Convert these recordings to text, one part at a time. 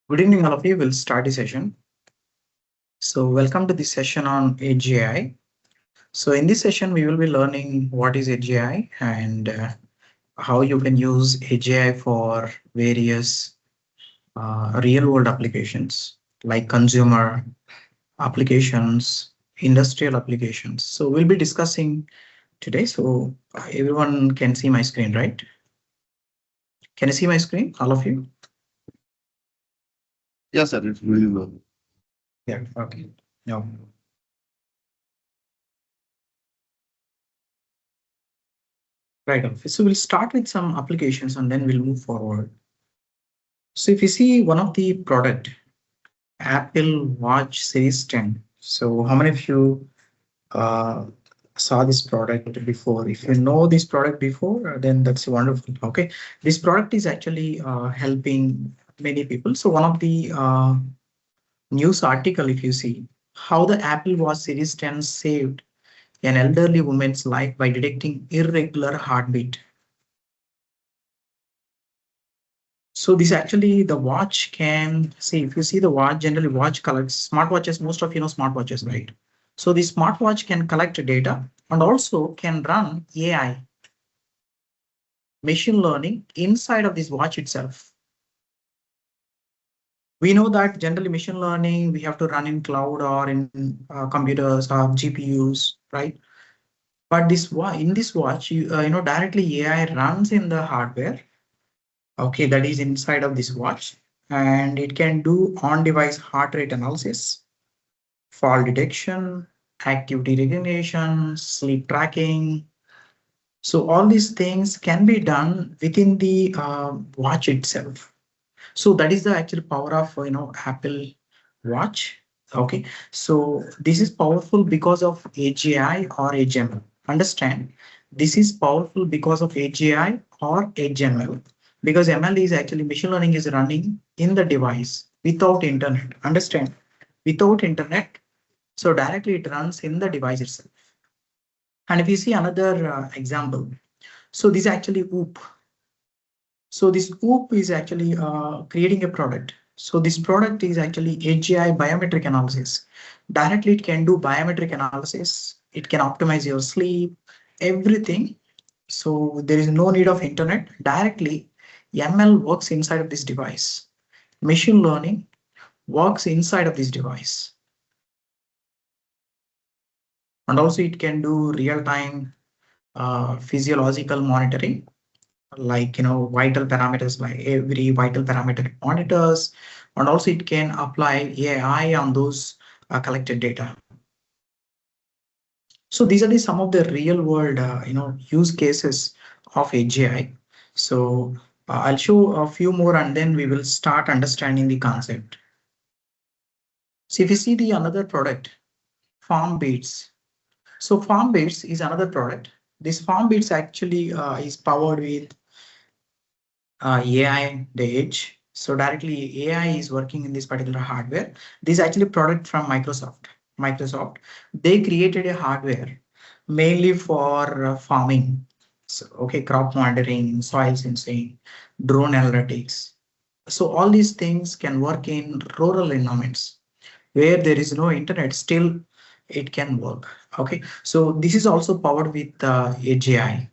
Good evening, all of you. We'll start the session. So welcome to this session on AGI. So in this session, we will be learning what is AGI and how you can use AGI for various real world applications like consumer applications, industrial applications. So we'll be discussing today. So everyone can see my screen, right? Can you see my screen, all of you? Yes, sir, it's really well. Yeah, okay. No. Right. Okay. So we'll start with some applications and then we'll move forward. So if you see one of the product, Apple Watch Series 10. So how many of you uh, saw this product before? If you know this product before, then that's wonderful. Okay. This product is actually helping many people. So one of the news article, if you see how the Apple Watch Series 10 saved an elderly woman's life by detecting irregular heartbeat. So this actually the watch can see if you see the watch generally watch collects smartwatches. Most of you know smartwatches, right? So the smartwatch can collect data and also can run AI machine learning inside of this watch itself. We know that generally machine learning we have to run in cloud or in computers or GPUs, right? But this in this watch, you know directly AI runs in the hardware. Okay, that is inside of this watch, and it can do on-device heart rate analysis, fall detection, activity recognition, sleep tracking. So all these things can be done within the watch itself. So that is the actual power of Apple Watch. Okay, so this is powerful because of AGI or HML. Understand, this is powerful because of AGI or HML because ML is actually machine learning is running in the device without internet. Understand, without internet, so directly it runs in the device itself. And if you see another example, so this is actually OOP. So this OOP is actually creating a product. So this product is actually AGI biometric analysis. Directly it can do biometric analysis. It can optimize your sleep, everything. So there is no need of internet. Directly ML works inside of this device. Machine learning works inside of this device. And also it can do real-time physiological monitoring, like vital parameters, like every vital parameter monitors, and also it can apply AI on those collected data. So these are the some of the real world use cases of AGI. So I'll show a few more and then we will start understanding the concept. So if you see the another product, FarmBeats. So FarmBeats is another product. This FarmBeats actually is powered with AI, the edge. So directly AI is working in this particular hardware. This is actually product from Microsoft. They created a hardware mainly for farming. So, okay, crop monitoring, soil sensing, drone analytics. So all these things can work in rural environments where there is no internet. Still, it can work. Okay, so this is also powered with AGI.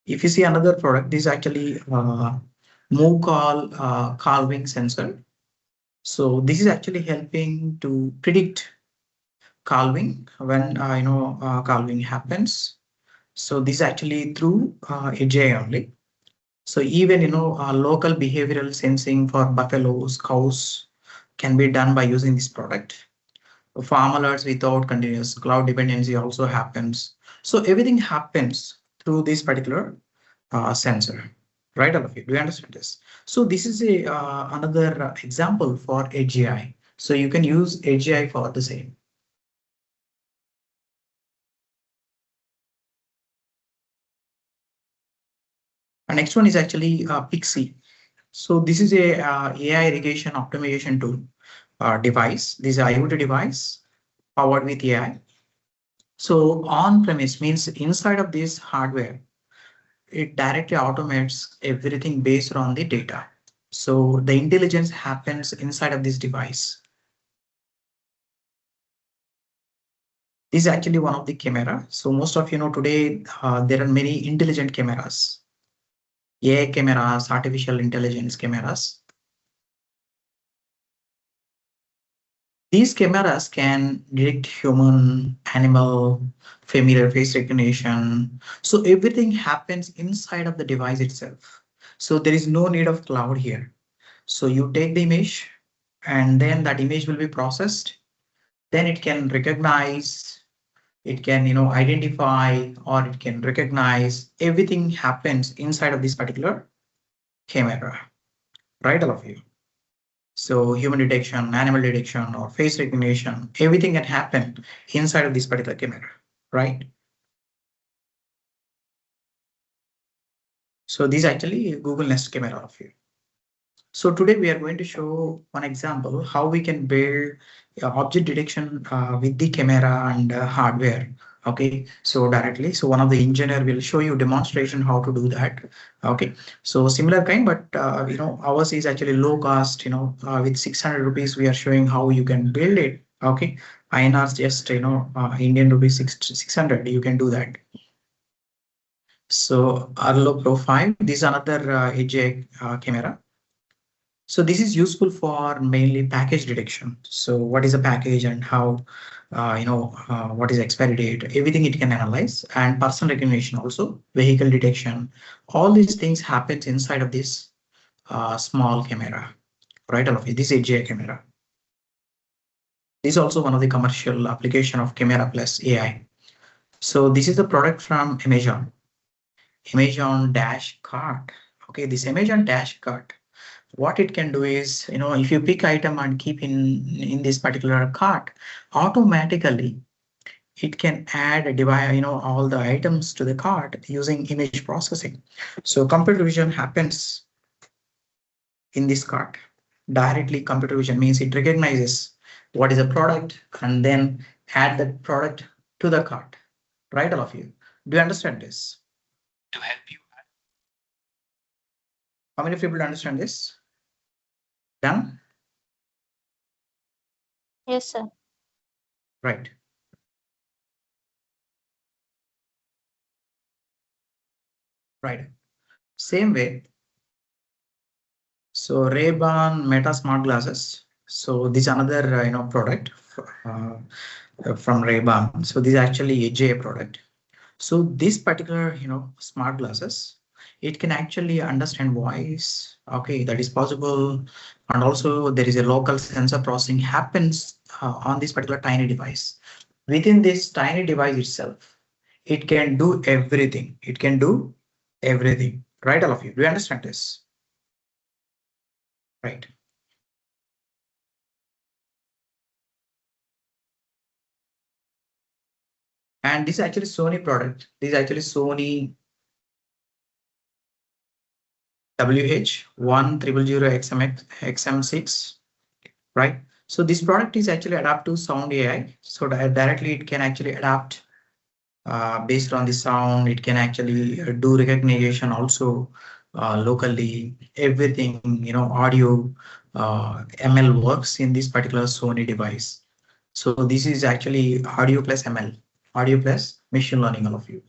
If you see another product, this is actually move calving sensor. So this is actually helping to predict calving when calving happens. So this is actually through AGI only. So even local behavioral sensing for buffaloes, cows can be done by using this product. Farm alerts without continuous cloud dependency also happens. So everything happens through this particular sensor, right? All of you, do you understand this? So this is a another example for AGI. So you can use AGI for the same. And next one is actually Pixie. So this is a AI irrigation optimization tool device. This is an IoT device powered with AI. So on premise means inside of this hardware, it directly automates everything based on the data. So the intelligence happens inside of this device. This is actually one of the camera. So most of you know today there are many intelligent cameras, AI cameras, artificial intelligence cameras. These cameras can detect human, animal, familiar face recognition. So everything happens inside of the device itself. So there is no need of cloud here. So you take the image and then that image will be processed. Then it can recognize, it can, identify, or it can recognize. Everything happens inside of this particular camera, right? All of you. So human detection, animal detection, or face recognition, everything can happen inside of this particular camera, right? So this is actually Google Nest camera of you. So today we are going to show one example how we can build object detection with the camera and hardware. Okay, so directly, so one of the engineer will show you demonstration how to do that. Okay, so similar kind, but ours is actually low cost. With 600 rupees, we are showing how you can build it. Okay, INR just Indian rupees 600. You can do that. So Arlo Pro 5. This is another AJ camera. So this is useful for mainly package detection. So what is a package and how, what is expiry date, everything it can analyze, and person recognition also, vehicle detection. All these things happens inside of this small camera, right? All of it. This AGI camera. This is also one of the commercial application of camera plus AI. So this is the product from Amazon, Amazon Dash Cart. Okay, this Amazon Dash Cart, what it can do is, if you pick item and keep in this particular cart, automatically it can add a device, all the items to the cart using image processing. So computer vision happens in this cart. Directly computer vision means it recognizes what is a product and then add that product to the cart. Right, all of you? Do you understand this? To help you. How many people understand this? Done? Yes, sir. Right. Right. Same way. So Ray-Ban Meta Smart Glasses. So this is another product uh, from Ray-Ban. So this is actually a J product. So this particular smart glasses, it can actually understand voice. Okay, that is possible, and also there is a local sensor processing happens on this particular tiny device. Within this tiny device itself, it can do everything. It can do everything. Right, all of you. Do you understand this? Right. And this is actually Sony product. This is actually Sony WH1000XM6, right? So this product is actually adaptive sound AI. So directly it can actually adapt based on the sound. It can actually do recognition also locally. Everything, audio, ML works in this particular Sony device. So this is actually audio plus ML, audio plus machine learning, all of you.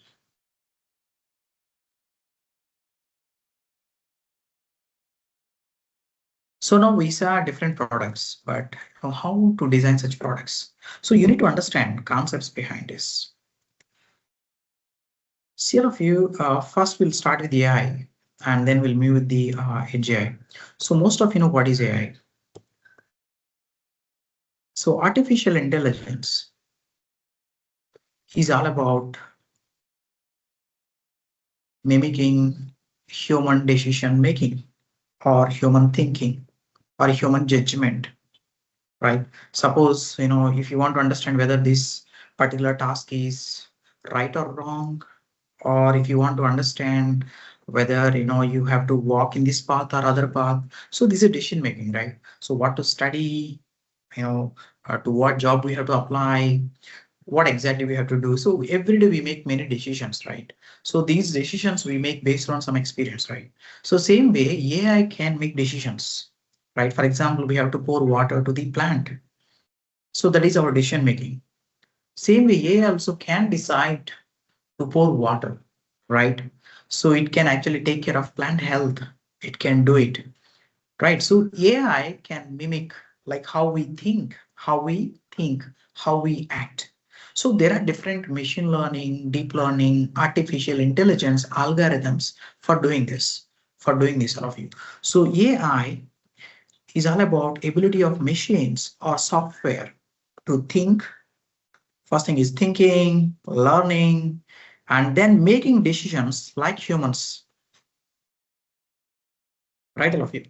So now we saw different products, but how to design such products? So you need to understand concepts behind this. See, all of you, first we'll start with the AI and then we'll move with the edge AI. So most of you know what is AI. So artificial intelligence is all about mimicking human decision making or human thinking or human judgment, right? Suppose, if you want to understand whether this particular task is right or wrong, or if you want to understand whether you have to walk in this path or other path. So this is decision making, right? So what to study, to what job we have to apply, what exactly we have to do. So every day we make many decisions, right? So these decisions we make based on some experience, right? So same way AI can make decisions, right? For example, we have to pour water to the plant. So that is our decision making. Same way AI also can decide to pour water, right? So it can actually take care of plant health. It can do it, right? So AI can mimic like how we act. So there are different machine learning, deep learning, artificial intelligence algorithms for doing this all of you. So AI is all about ability of machines or software to think. First thing is thinking, learning, and then making decisions like humans, right? All of you.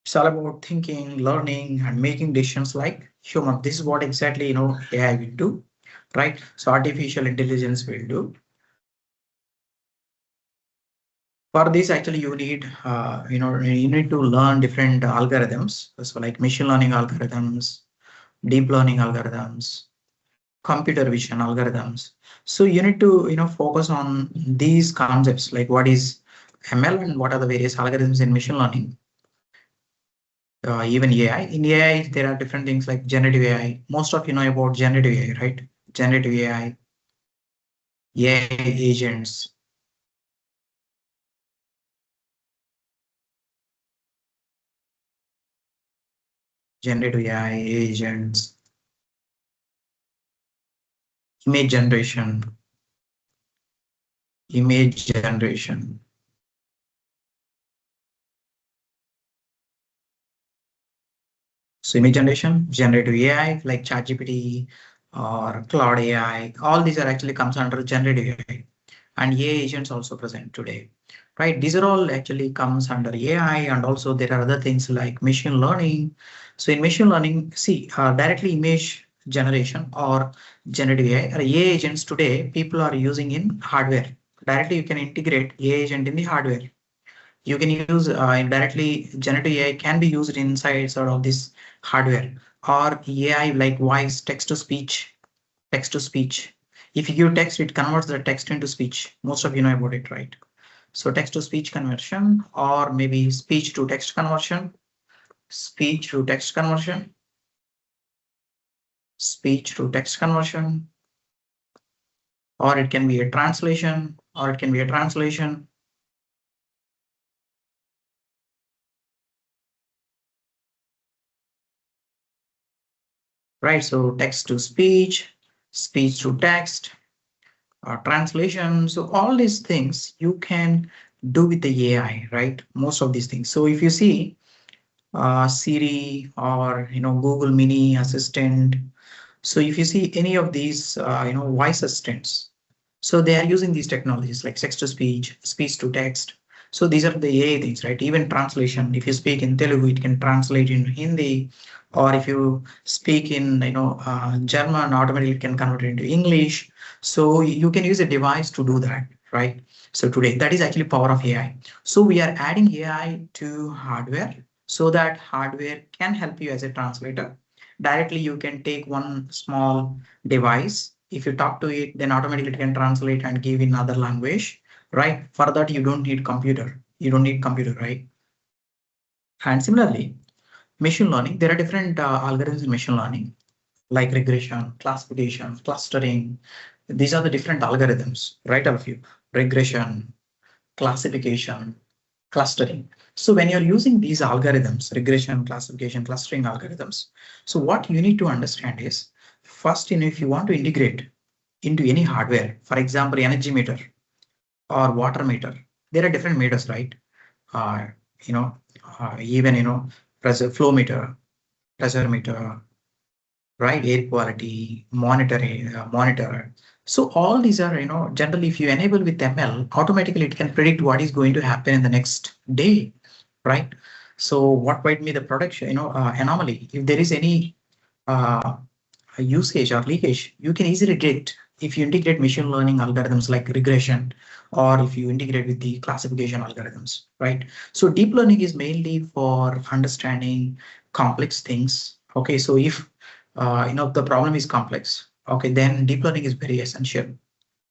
It's all about thinking, learning, and making decisions like human. This is what exactly AI will do, right? So artificial intelligence will do. For this, actually, you need you need to learn different algorithms. So like machine learning algorithms, deep learning algorithms, computer vision algorithms. So you need to focus on these concepts like what is ML and what are the various algorithms in machine learning. Even AI. In AI, there are different things like generative AI. Most of you know about generative AI, right? Generative AI, AI agents, generative AI agents, image generation, image generation. So image generation, generative AI like ChatGPT or Cloud AI, all these are actually comes under generative AI. And AI agents also present today, right? These are all actually comes under AI, and also there are other things like machine learning. So in machine learning, see, directly image generation or generative AI or AI agents today, people are using in hardware. Directly, you can integrate AI agent in the hardware. You can use directly generative AI can be used inside sort of this hardware or AI like voice, text to speech. If you give text, it converts the text into speech. Most of you know about it, right? So text to speech conversion or maybe speech to text conversion, speech to text conversion, speech to text conversion, or it can be a translation, or it can be a translation, right? So text to speech, speech to text, translation. So all these things you can do with the AI, right? Most of these things. So if you see Siri or Google Mini Assistant. So if you see any of these voice assistants, so they are using these technologies like text to speech, speech to text. So these are the AI things, right? Even translation. If you speak in Telugu, it can translate in Hindi, or if you speak in German, automatically it can convert it into English. So you can use a device to do that, right? So today that is actually power of AI. So we are adding AI to hardware so that hardware can help you as a translator. Directly, you can take one small device. If you talk to it, then automatically it can translate and give in other language, right? For that, you don't need computer. You don't need computer, right? And similarly, machine learning, there are different algorithms in machine learning, like regression, classification, clustering. These are the different algorithms, right? All of you, regression, classification, clustering. So when you're using these algorithms, regression, classification, clustering algorithms, so what you need to understand is first, if you want to integrate into any hardware, for example, energy meter or water meter, there are different meters, right? Uh, you know, even pressure flow meter, pressure meter, right? Air quality, monitor. So all these are, generally if you enable with ML, automatically it can predict what is going to happen in the next day, right? So what might be the production, anomaly. If there is any uh, usage or leakage, you can easily detect if you integrate machine learning algorithms like regression, or if you integrate with the classification algorithms, right? So deep learning is mainly for understanding complex things. Okay, so if the problem is complex, okay, then deep learning is very essential.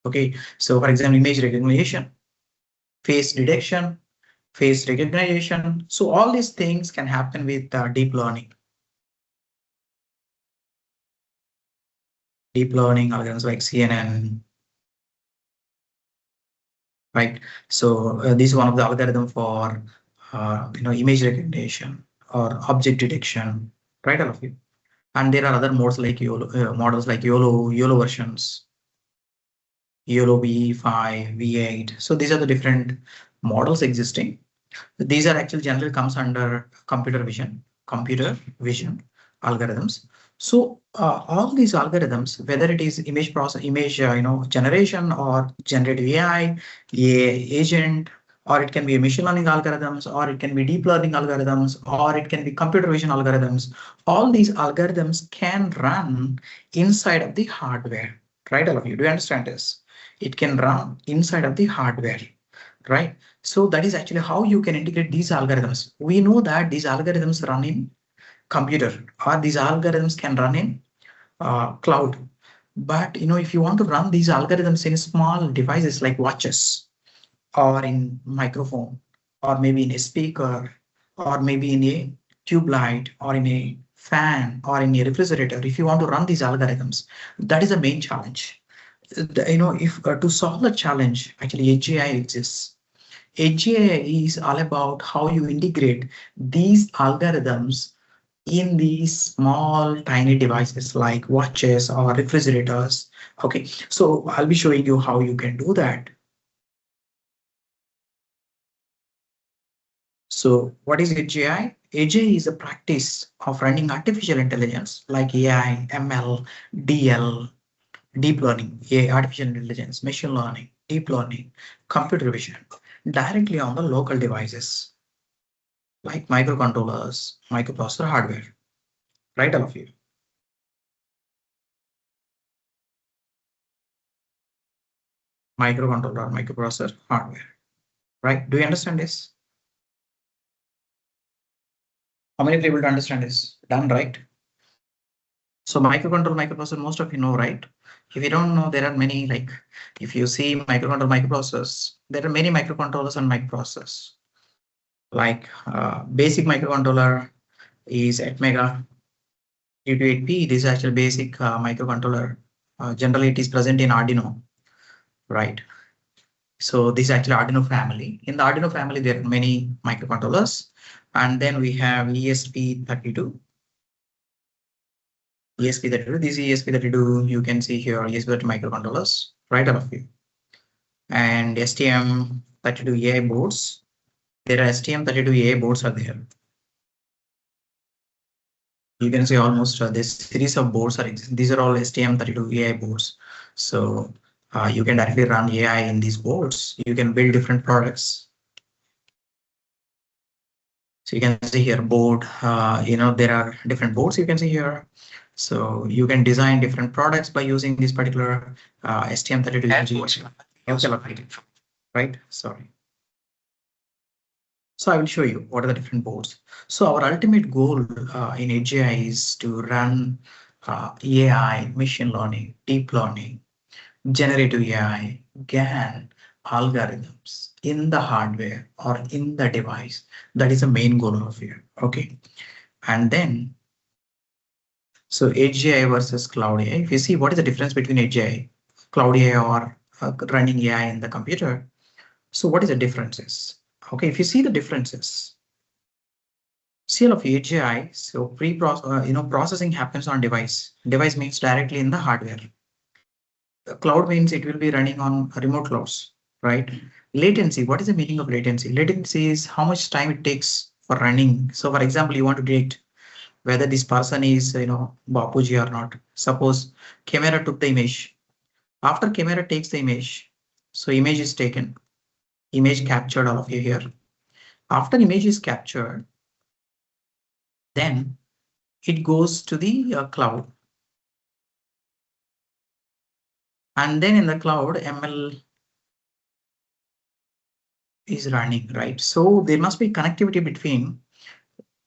Okay, so for example, image recognition, face detection, face recognition. So all these things can happen with deep learning. Deep learning algorithms like CNN, right? So this is one of the algorithm for image recognition or object detection, right? All of you. And there are other modes like YOLO, models like YOLO versions, YOLO V5, V8. So these are the different models existing. These are actually generally comes under computer vision algorithms. So all these algorithms, whether it is image generation or generative AI, agent, or it can be machine learning algorithms, or it can be deep learning algorithms, or it can be computer vision algorithms. All these algorithms can run inside of the hardware, right? All of you, do you understand this? It can run inside of the hardware, right? So that is actually how you can integrate these algorithms. We know that these algorithms run in computer, or these algorithms can run in cloud. But if you want to run these algorithms in small devices like watches, or in microphone, or maybe in a speaker, or maybe in a tube light, or in a fan, or in a refrigerator, if you want to run these algorithms, that is the main challenge. If to solve the challenge, actually AGI exists. AGI is all about how you integrate these algorithms in these small tiny devices like watches or refrigerators. Okay, so I'll be showing you how you can do that. So what is AGI? AGI is a practice of running artificial intelligence like AI, ML, DL, deep learning, AI, artificial intelligence, machine learning, deep learning, computer vision directly on the local devices like microcontrollers, microprocessor hardware, right? All of you. Microcontroller, microprocessor hardware, right? Do you understand this? How many people understand this? Done, right? So microcontroller, microprocessor, most of you know, right? If you don't know, there are many, like if you see microcontroller, microprocessors, there are many microcontrollers and microprocessors. Like basic microcontroller is 8 mega U28P. This is actually basic microcontroller. Generally, it is present in Arduino, right? So this is actually Arduino family. In the Arduino family, there are many microcontrollers. And then we have ESP32. ESP32. This ESP32, you can see here ESP32 microcontrollers, right? All of you. And STM32 AI boards. There are STM32 AI boards are there. You can see almost this series of boards are existing. These are all STM32 AI boards. So you can directly run AI in these boards. You can build different products. So you can see here board, there are different boards you can see here. So you can design different products by using this particular STM32 right? Sorry. So I will show you what are the different boards. So our ultimate goal in AGI is to run AI, machine learning, deep learning, generative AI, GAN algorithms in the hardware or in the device. That is the main goal of here. Okay. And then, so edge AI versus cloud AI. If you see what is the difference between edge AI, cloud AI, or running AI in the computer. So what is the differences? Okay, if you see the differences, CL of edge AI, so processing happens on device. Device means directly in the hardware. Cloud means it will be running on remote clouds, right? Latency, what is the meaning of latency? Latency is how much time it takes for running. So for example, you want to detect whether this person is, Bapuji or not. Suppose camera took the image. After camera takes the image, so image is taken, image captured, all of you here. After image is captured, then it goes to the cloud. And then in the cloud, ML is running, right? So there must be connectivity between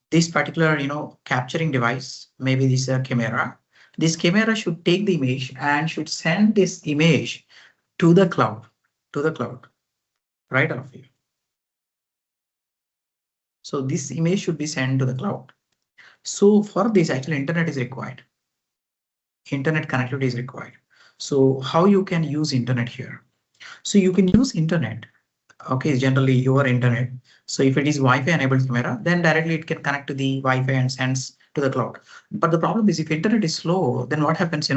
this particular, capturing device, maybe this is a camera, This camera should take the image and should send this image to the cloud, right off here. So this image should be sent to the cloud. So for this, actually, internet is required. Internet connectivity is required. So how you can use internet here? So you can use internet. Okay, generally your internet. So if it is Wi-Fi enabled camera, then directly it can connect to the Wi-Fi and sends to the cloud. But the problem is if internet is slow, then what happens?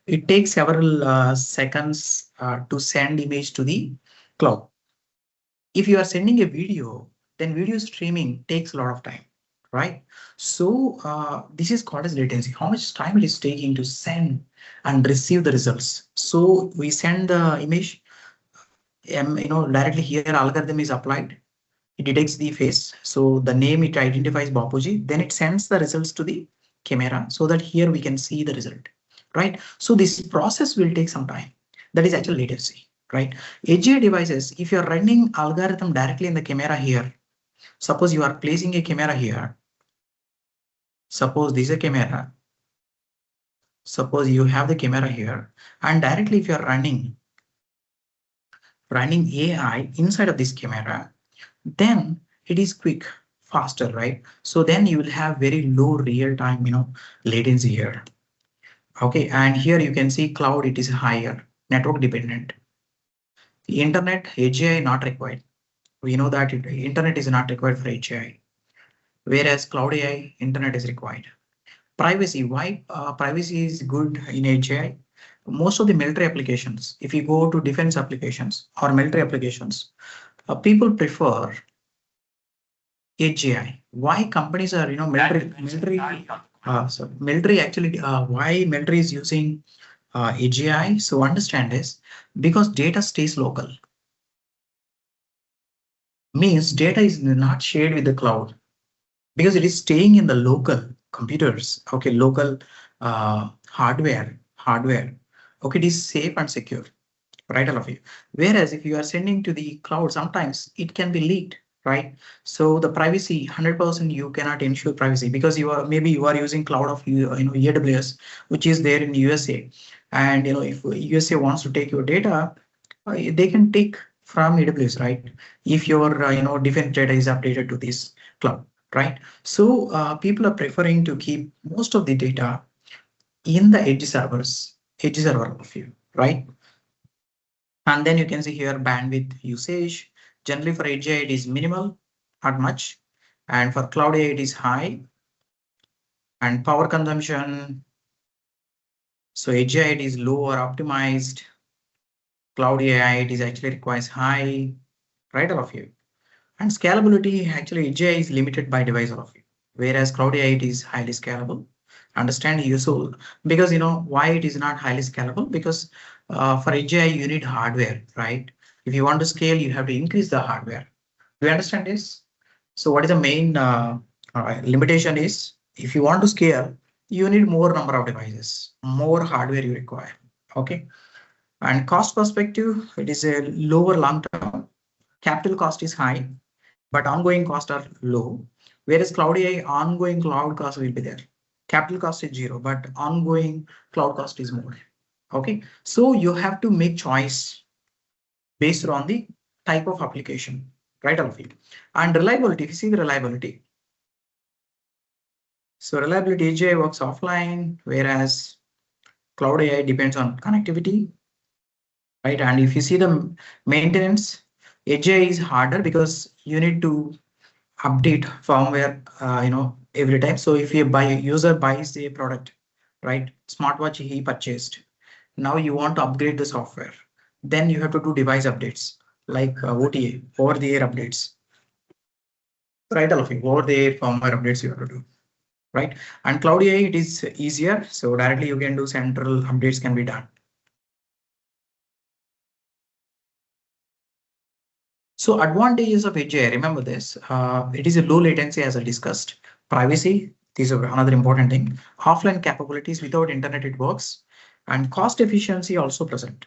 It takes several seconds to send image to the cloud. If you are sending a video, then video streaming takes a lot of time, right? So this is called as latency. How much time it is taking to send and receive the results. So we send the image, directly here algorithm is applied. It detects the face. So the name it identifies Bapuji, then it sends the results to the camera so that here we can see the result, right? So this process will take some time. That is actual latency, right? AGI devices, if you're running algorithm directly in the camera here, suppose you are placing a camera here. Suppose this is a camera. Suppose you have the camera here and directly if you're running AI inside of this camera, then it is quick, faster, right? So then you will have very low real time, latency here. Okay, and here you can see cloud, it is higher, network dependent. The internet, AGI not required. We know that internet is not required for AGI, whereas cloud AI, internet is required. Privacy, why privacy is good in AGI? Most of the military applications, if you go to defense applications or military applications, people prefer AGI. Why companies are, military actually, why military is using AGI? So understand this, because data stays local. Means data is not shared with the cloud because it is staying in the local computers. Okay, local hardware. Okay, it is safe and secure, right, all of you. Whereas if you are sending to the cloud, sometimes it can be leaked, right? So the privacy, 100% you cannot ensure privacy because maybe you are using cloud of AWS, which is there in USA, and if USA wants to take your data, they can take from AWS, right? If your defense data is updated to this cloud, right? So people are preferring to keep most of the data in the edge server of you, right? And then you can see here bandwidth usage. Generally for AGI it is minimal, not much. And for cloud AI it is high. And power consumption. So AGI it is low or optimized. Cloud AI it is actually requires high, right, all of you. And scalability, actually AGI is limited by device, all of you. Whereas cloud AI it is highly scalable. Understand you, so because why it is not highly scalable, because for AGI you need hardware, right? If you want to scale, you have to increase the hardware. Do you understand this? So what is the main limitation is, if you want to scale, you need more number of devices, more hardware you require. Okay, and cost perspective, it is a lower long term. Capital cost is high, but ongoing costs are low. Whereas cloud AI, ongoing cloud cost will be there. Capital cost is zero, but ongoing cloud cost is more. Okay, so you have to make choice based on the type of application, right, all of you. And reliability, if you see the reliability. So reliability, AGI works offline, whereas cloud AI depends on connectivity, right? And if you see the maintenance, AGI is harder because you need to update firmware, every time. So if user buys a product, right, smartwatch he purchased, now you want to upgrade the software, then you have to do device updates like OTA, over the air updates, right, all of you, over the air firmware updates you have to do, right? And cloud AI it is easier, so directly you can do central updates can be done. So advantages of AGI, remember this, it is a low latency as I discussed. Privacy, these are another important thing. Offline capabilities, without internet it works. And cost efficiency also present.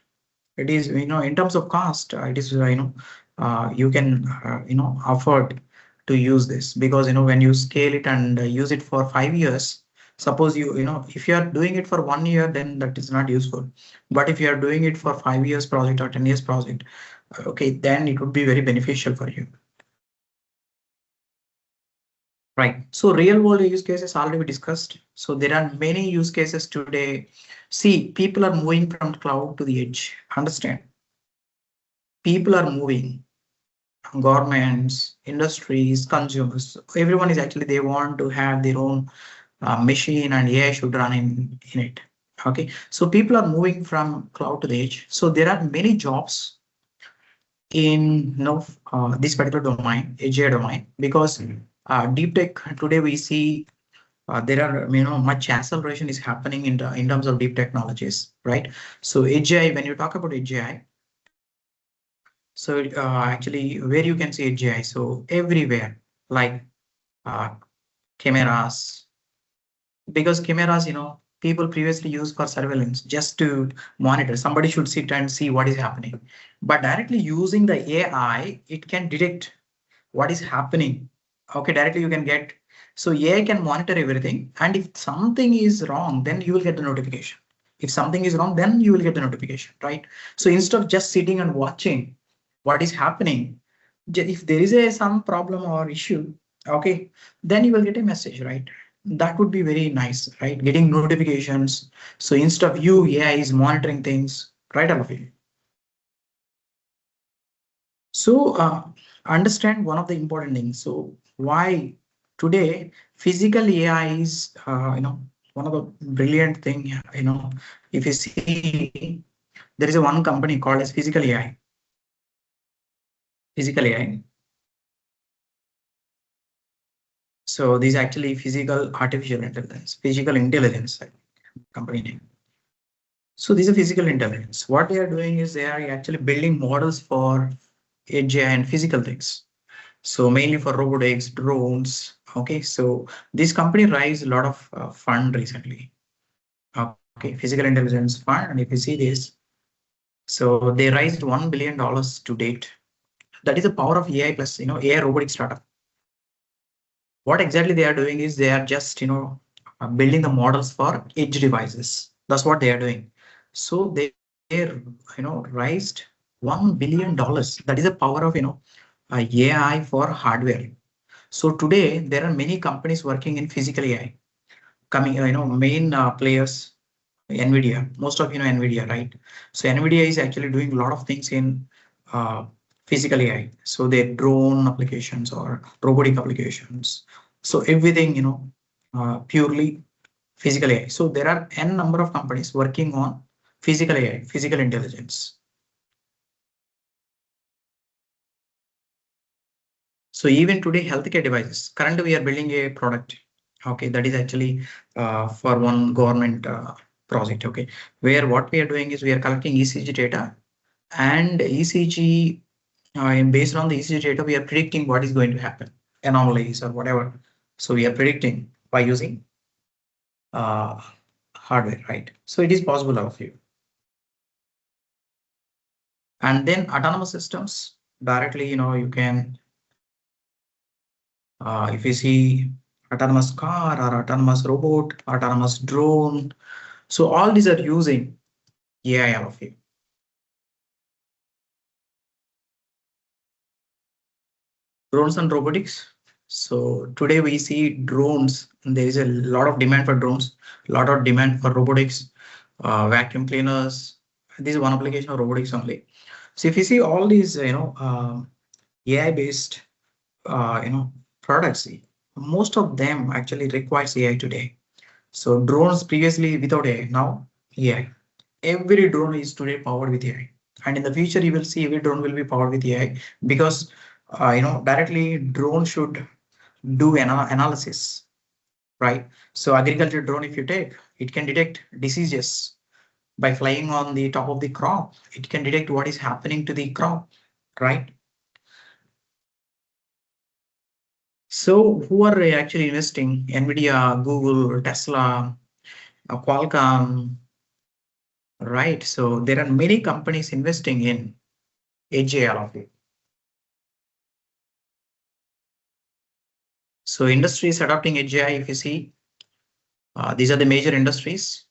It is, in terms of cost, it is, you can, afford to use this because, when you scale it and use it for 5 years, Suppose if you are doing it for 1 year, then that is not useful. But if you are doing it for 5 years project or 10 years project, okay, then it would be very beneficial for you. Right. So real world use cases already we discussed. So there are many use cases today. See, people are moving from cloud to the edge. Understand? People are moving. Governments, industries, consumers. Everyone is actually they want to have their own machine and AI should run in it. Okay. So people are moving from cloud to the edge. So there are many jobs in this particular domain, edge AI domain, because deep tech today we see there are much acceleration is happening in terms of deep technologies, right? So edge AI, when you talk about edge AI, so actually where you can see edge AI, so everywhere, like uh, cameras, because cameras, people previously used for surveillance just to monitor. Somebody should sit and see what is happening, but directly using the AI, it can detect what is happening. Okay, directly you can get. So AI can monitor everything, and if something is wrong, then you will get the notification. If something is wrong, then you will get the notification, right? So instead of just sitting and watching what is happening, if there is some problem or issue, okay, then you will get a message, right? That would be very nice, right? Getting notifications. So instead of you, AI is monitoring things, right, Alfie? So understand one of the important things. So why today physical AI is one of the brilliant thing. If you see, there is a one company called as physical AI. Physical AI. So this is actually physical artificial intelligence, physical intelligence company name. So this is physical intelligence. What they are doing is they are actually building models for edge AI and physical things. So mainly for robotics, drones. Okay, so this company raised a lot of fund recently. Okay, physical intelligence fund, and if you see this, so they raised $1 billion to date. That is the power of AI plus AI robotic startup. What exactly they are doing is they are just building the models for edge devices. That's what they are doing. So they raised $1 billion. That is the power of AI for hardware. So today there are many companies working in physical AI. Coming, main players, NVIDIA. Most of NVIDIA, right? So NVIDIA is actually doing a lot of things in uh, physical AI. So their drone applications or robotic applications. So everything, purely physical AI. So there are n number of companies working on physical AI, physical intelligence. So even today, healthcare devices. Currently, we are building a product. Okay, that is actually for one government project. Okay, where what we are doing is we are collecting ECG data, and ECG, and based on the ECG data, we are predicting what is going to happen, anomalies or whatever. So we are predicting by using uh, hardware, right? So it is possible of you. And then autonomous systems directly, you can if you see autonomous car or autonomous robot, autonomous drone. So all these are using AI of you. Drones and robotics. So today we see drones. There is a lot of demand for drones, a lot of demand for robotics, vacuum cleaners. This is one application of robotics only. So if you see all these, AI based, products, most of them actually requires AI today. So drones previously without AI, now AI. Every drone is today powered with AI, and in the future you will see every drone will be powered with AI because directly drone should do analysis, right? So agriculture drone, if you take, it can detect diseases by flying on the top of the crop. It can detect what is happening to the crop, right? So who are actually investing? Nvidia, Google, Tesla, Qualcomm, right? So there are many companies investing in edge AI. So industry is adopting edge AI. If you see, These are the major industries.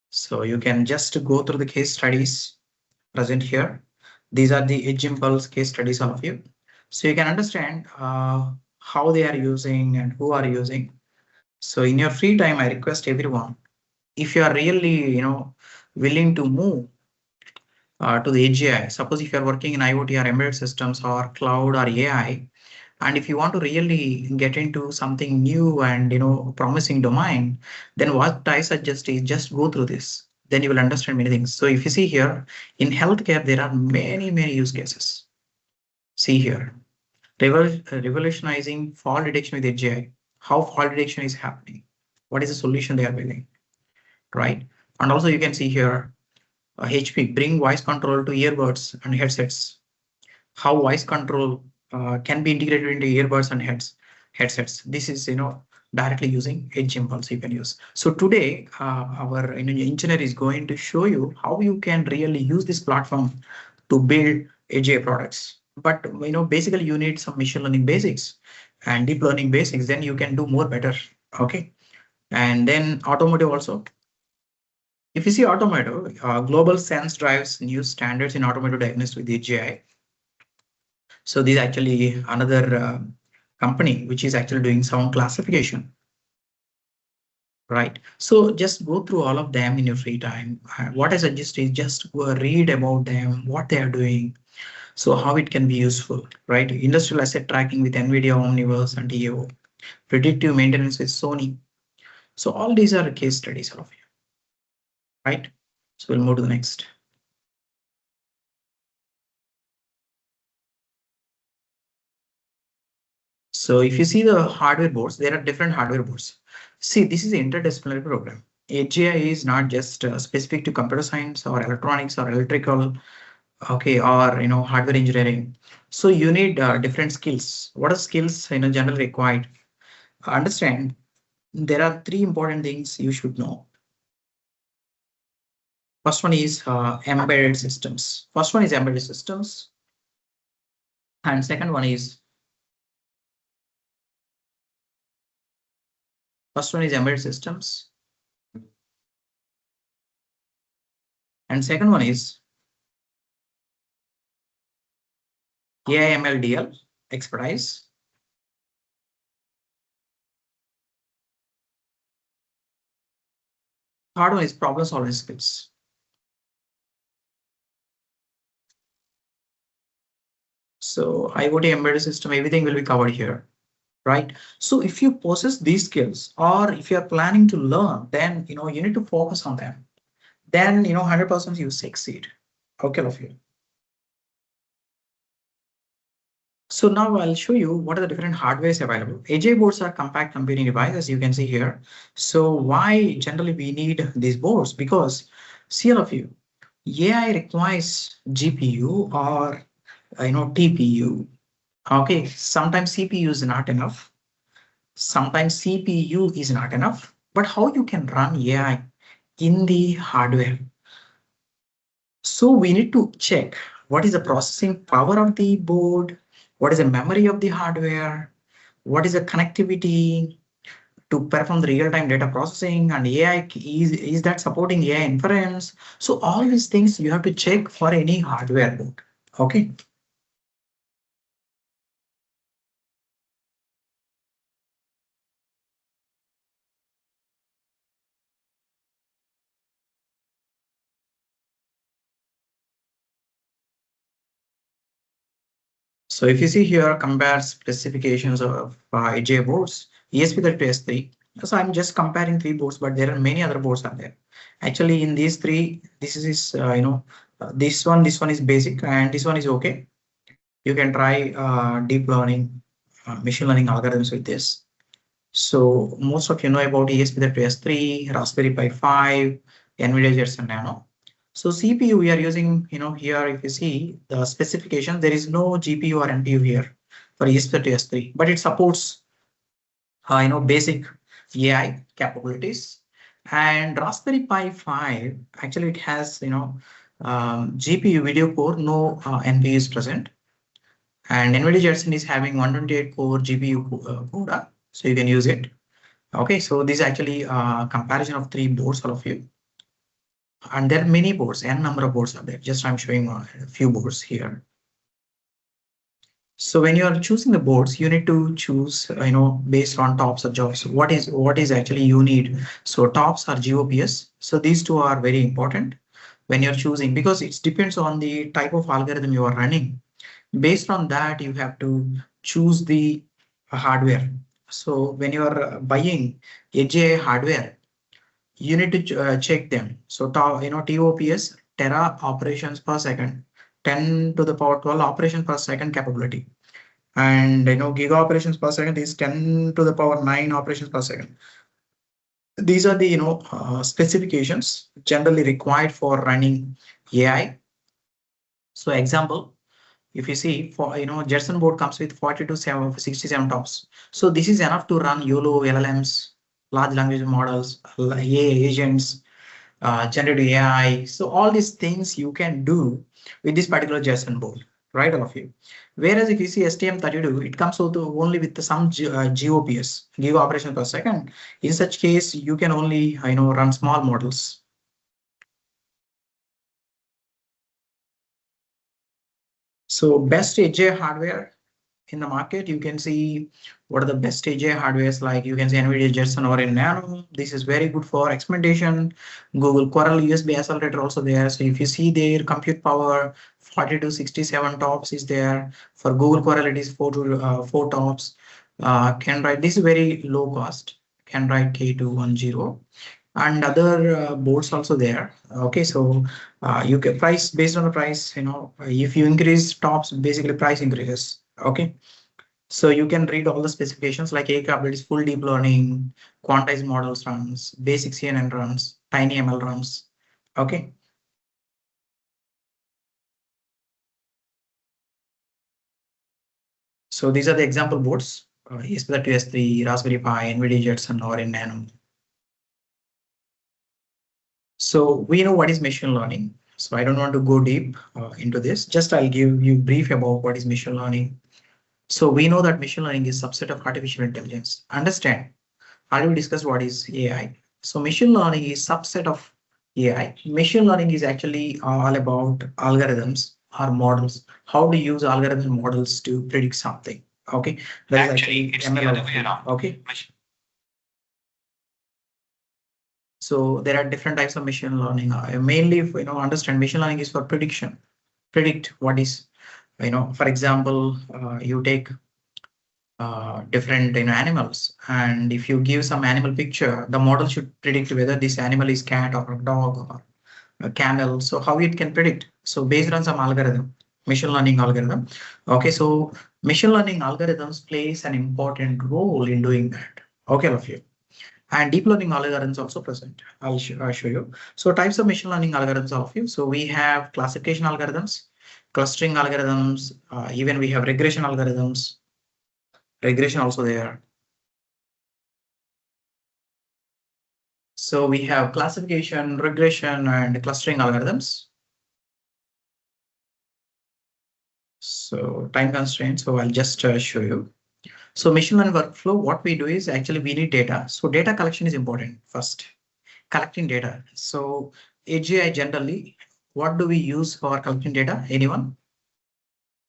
So you can just go through the case studies present here. These are the Edge Impulse case studies, all of you. So you can understand how they are using and who are using. So in your free time, I request everyone, if you are really, willing to move to the Edge AI, suppose if you are working in IoT or embedded systems or cloud or AI, and if you want to really get into something new and promising domain, then what I suggest is just go through this. Then you will understand many things. So if you see here in healthcare, there are many use cases. See here, revolutionizing fall detection with Edge AI. How fall detection is happening? What is the solution they are building? Right? And also you can see here HP bring voice control to earbuds and headsets. How voice control can be integrated into earbuds and headsets. This is directly using Edge Impulse you can use. So today our engineer is going to show you how you can really use this platform to build Edge AI products. But basically you need some machine learning basics and deep learning basics. Then you can do more better. Okay, and then automotive also. If you see automotive, global sense drives new standards in automotive diagnostics with Edge AI. So this is actually another company which is actually doing sound classification, right? So just go through all of them in your free time. What I suggest is just go read about them, what they are doing, so how it can be useful, right? Industrial asset tracking with NVIDIA, Omniverse, and EO, predictive maintenance with Sony. So all these are case studies of you, right? So we'll move to the next. So if you see the hardware boards, there are different hardware boards. See, this is an interdisciplinary program. AGI is not just specific to computer science or electronics or electrical, okay, or hardware engineering. So you need different skills. What are skills generally required? Understand, there are three important things you should know. First one is embedded systems. First one is embedded systems, and second one is embedded systems, and second one is AI ML expertise. Third one is problem solving skills. So IoT embedded system, everything will be covered here, right? So if you possess these skills, or if you are planning to learn, then you need to focus on them. Then 100% you succeed. Okay, all of you. So now I'll show you what are the different hardwares available. AJ boards are compact computing devices, you can see here. So why generally we need these boards? Because see, all of you, AI requires GPU or TPU. Okay, sometimes CPU is not enough. Sometimes CPU is not enough. But how you can run AI in the hardware? So we need to check what is the processing power of the board, what is the memory of the hardware, what is the connectivity to perform the real-time data processing, and AI is that supporting AI inference. So all these things you have to check for any hardware board. Okay. So if you see here, compare specifications of AJ boards, ESP32 S3. So I'm just comparing three boards, but there are many other boards are there. Actually, in these three, this is this one is basic, and this one is okay. You can try deep learning, machine learning algorithms with this. So most of you know about ESP32 S3, Raspberry Pi 5, NVIDIA Jetson Nano. So CPU we are using, here if you see the specification, there is no GPU or NPU here for ESP32 S3, but it supports, basic AI capabilities. And Raspberry Pi 5, actually it has, GPU video core, no NPU is present. And NVIDIA Jetson is having 128 core GPU CUDA, so you can use it. Okay, so this is actually a comparison of three boards, all of you. And there are many boards, n number of boards are there. Just I'm showing a few boards here. So when you are choosing the boards, you need to choose, based on tops or jobs. What is actually you need? So tops are GOPS. So these two are very important when you're choosing, because it depends on the type of algorithm you are running. Based on that, you have to choose the hardware. So when you are buying edge AI hardware, you need to check them. So TOPS, tera operations per second, 10 to the power 12 operations per second capability. And giga operations per second is 10 to the power 9 operations per second. These are the specifications generally required for running AI. So example, if you see, for Jetson board comes with 67 tops. So this is enough to run YOLO, LLMs, large language models, AI agents, generative AI. So all these things you can do with this particular JSON board, right? All of you. Whereas if you see STM32, it comes out only with some GOPS, giga operation per second. In such case, you can only run small models. So best AJ hardware in the market, you can see what are the best AJ hardwares, like you can see NVIDIA Jetson or in Nano. This is very good for experimentation. Google Coral USB accelerator also there. So if you see their compute power, 40 to 67 tops is there. For Google Coral, it is 4 tops. Can write, this is very low cost. Can write K210 and other boards also there. Okay, so you can price based on the price, if you increase tops, basically price increases. Okay, so you can read all the specifications like A capabilities, full deep learning, quantized models runs, basic CNN runs, tiny ML runs. Okay, so these are the example boards, ESP32 S3, Raspberry Pi, NVIDIA Jetson or in Nano. So we know what is machine learning. So I don't want to go deep into this. Just I'll give you brief about what is machine learning. So we know that machine learning is subset of artificial intelligence. Understand? Already we discussed what is AI. So machine learning is subset of AI. Machine learning is actually all about algorithms or models. How to use algorithm models to predict something. Okay. That is actually it's ML the other way around. Okay. So there are different types of machine learning. Mainly, understand machine learning is for prediction. Predict what is, for example, you take different animals, and if you give some animal picture, the model should predict whether this animal is cat or a dog or a camel. So how it can predict? So based on some algorithm, machine learning algorithm. Okay, so machine learning algorithms plays an important role in doing that. Okay, all of you. And deep learning algorithms also present. I'll show you. So types of machine learning algorithms, all of you. So we have classification algorithms, clustering algorithms, even we have regression algorithms. Regression also there. So we have classification, regression, and clustering algorithms. So time constraints. So I'll just show you. So machine learning workflow, what we do is actually we need data. So data collection is important first. Collecting data. So AGI generally, what do we use for collecting data? Anyone?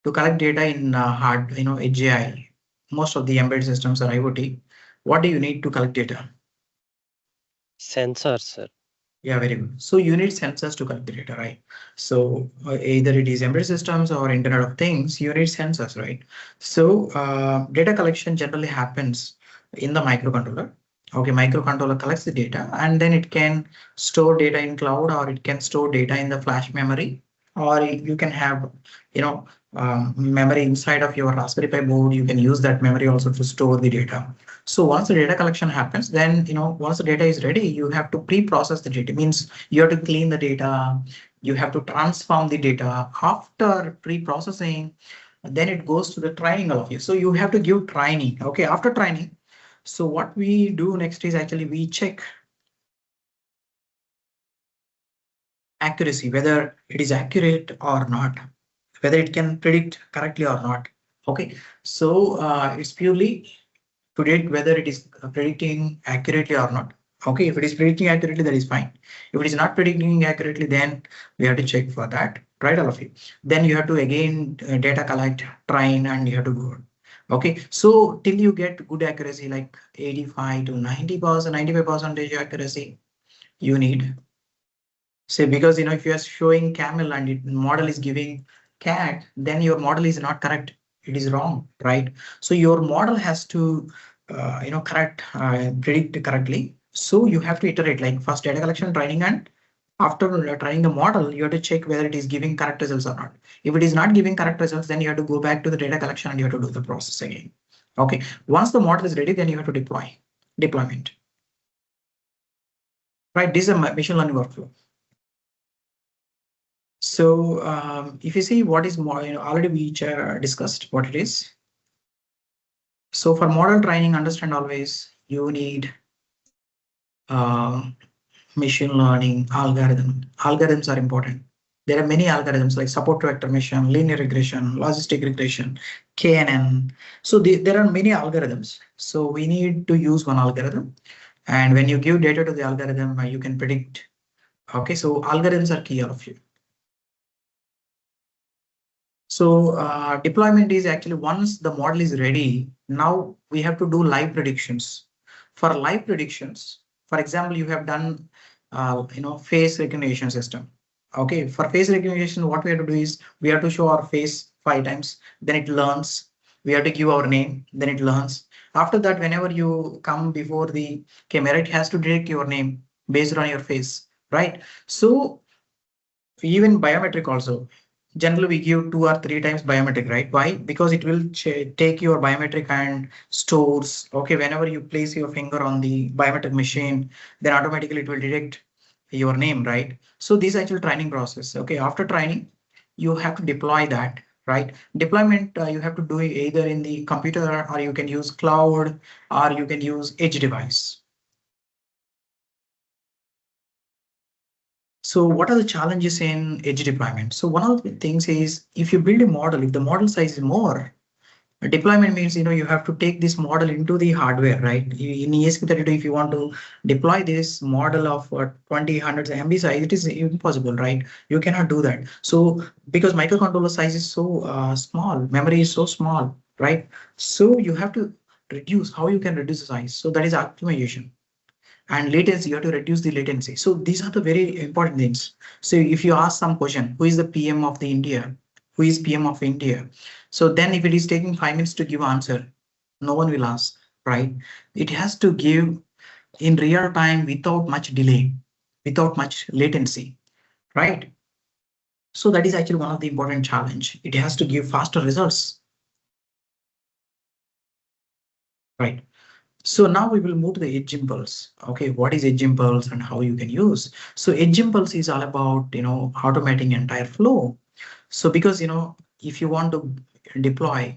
To collect data in AGI, most of the embedded systems are IoT. What do you need to collect data? Sensors, sir. Yeah, very good. So you need sensors to collect the data, right? So either it is embedded systems or Internet of Things, you need sensors, right? So data collection generally happens in the microcontroller. Okay, microcontroller collects the data and then it can store data in cloud, or it can store data in the flash memory, or you can have, memory inside of your Raspberry Pi board. You can use that memory also to store the data. So once the data collection happens, then once the data is ready, you have to pre-process the data. Means you have to clean the data, you have to transform the data. After pre-processing, then it goes to the training of you. So you have to give training. Okay, after training, so what we do next is actually we check accuracy, whether it is accurate or not, whether it can predict correctly or not. Okay, so it's purely predict whether it is predicting accurately or not. Okay, if it is predicting accurately, that is fine. If it is not predicting accurately, then we have to check for that, right, all of you. Then you have to again data collect, train, and you have to go. Okay, so till you get good accuracy, like 85 to 90%, 95% accuracy, you need. Say, because if you are showing camel and model is giving cat, then your model is not correct. It is wrong, right? So your model has to correct, predict correctly. So you have to iterate, like first data collection, training, and after training the model, you have to check whether it is giving correct results or not. If it is not giving correct results, then you have to go back to the data collection and you have to do the process again. Okay, once the model is ready, then you have to deployment. Right, this is a machine learning workflow. So if you see what is more, already we discussed what it is. So for model training, understand always you need machine learning algorithm. Algorithms are important. There are many algorithms like support vector machine, linear regression, logistic regression, KNN. So there are many algorithms. So we need to use one algorithm. And when you give data to the algorithm, you can predict. Okay, so algorithms are key of you. So deployment is actually once the model is ready, now we have to do live predictions. For live predictions, for example, you have done, face recognition system. Okay, for face recognition, what we have to do is we have to show our face 5 times, then it learns. We have to give our name, then it learns. After that, whenever you come before the camera, it has to detect your name based on your face, right? So even biometric also, generally we give 2 or 3 times biometric, right? Why? Because it will take your biometric and stores. Okay, whenever you place your finger on the biometric machine, then automatically it will detect your name, right? So this is actual training process. Okay, after training, you have to deploy that, right? Deployment, you have to do it either in the computer, or you can use cloud, or you can use edge device. So what are the challenges in edge deployment? So one of the things is, if you build a model, if the model size is more, deployment means, you have to take this model into the hardware, right? In ESP32, if you want to deploy this model of 20, 100 MB size, it is impossible, right? You cannot do that. So because microcontroller size is so small, memory is so small, right? So you have to reduce. How you can reduce the size? So that is optimization. And latency, you have to reduce the latency. So these are the very important things. So if you ask some question, who is the PM of the India? Who is PM of India? So then if it is taking 5 minutes to give answer, no one will ask, right? It has to give in real time without much delay, without much latency, right? So that is actually one of the important challenge. It has to give faster results, right? So now we will move to the edge impulse. Okay, what is edge impulse and how you can use? So edge impulse is all about, automating entire flow. So because, if you want to deploy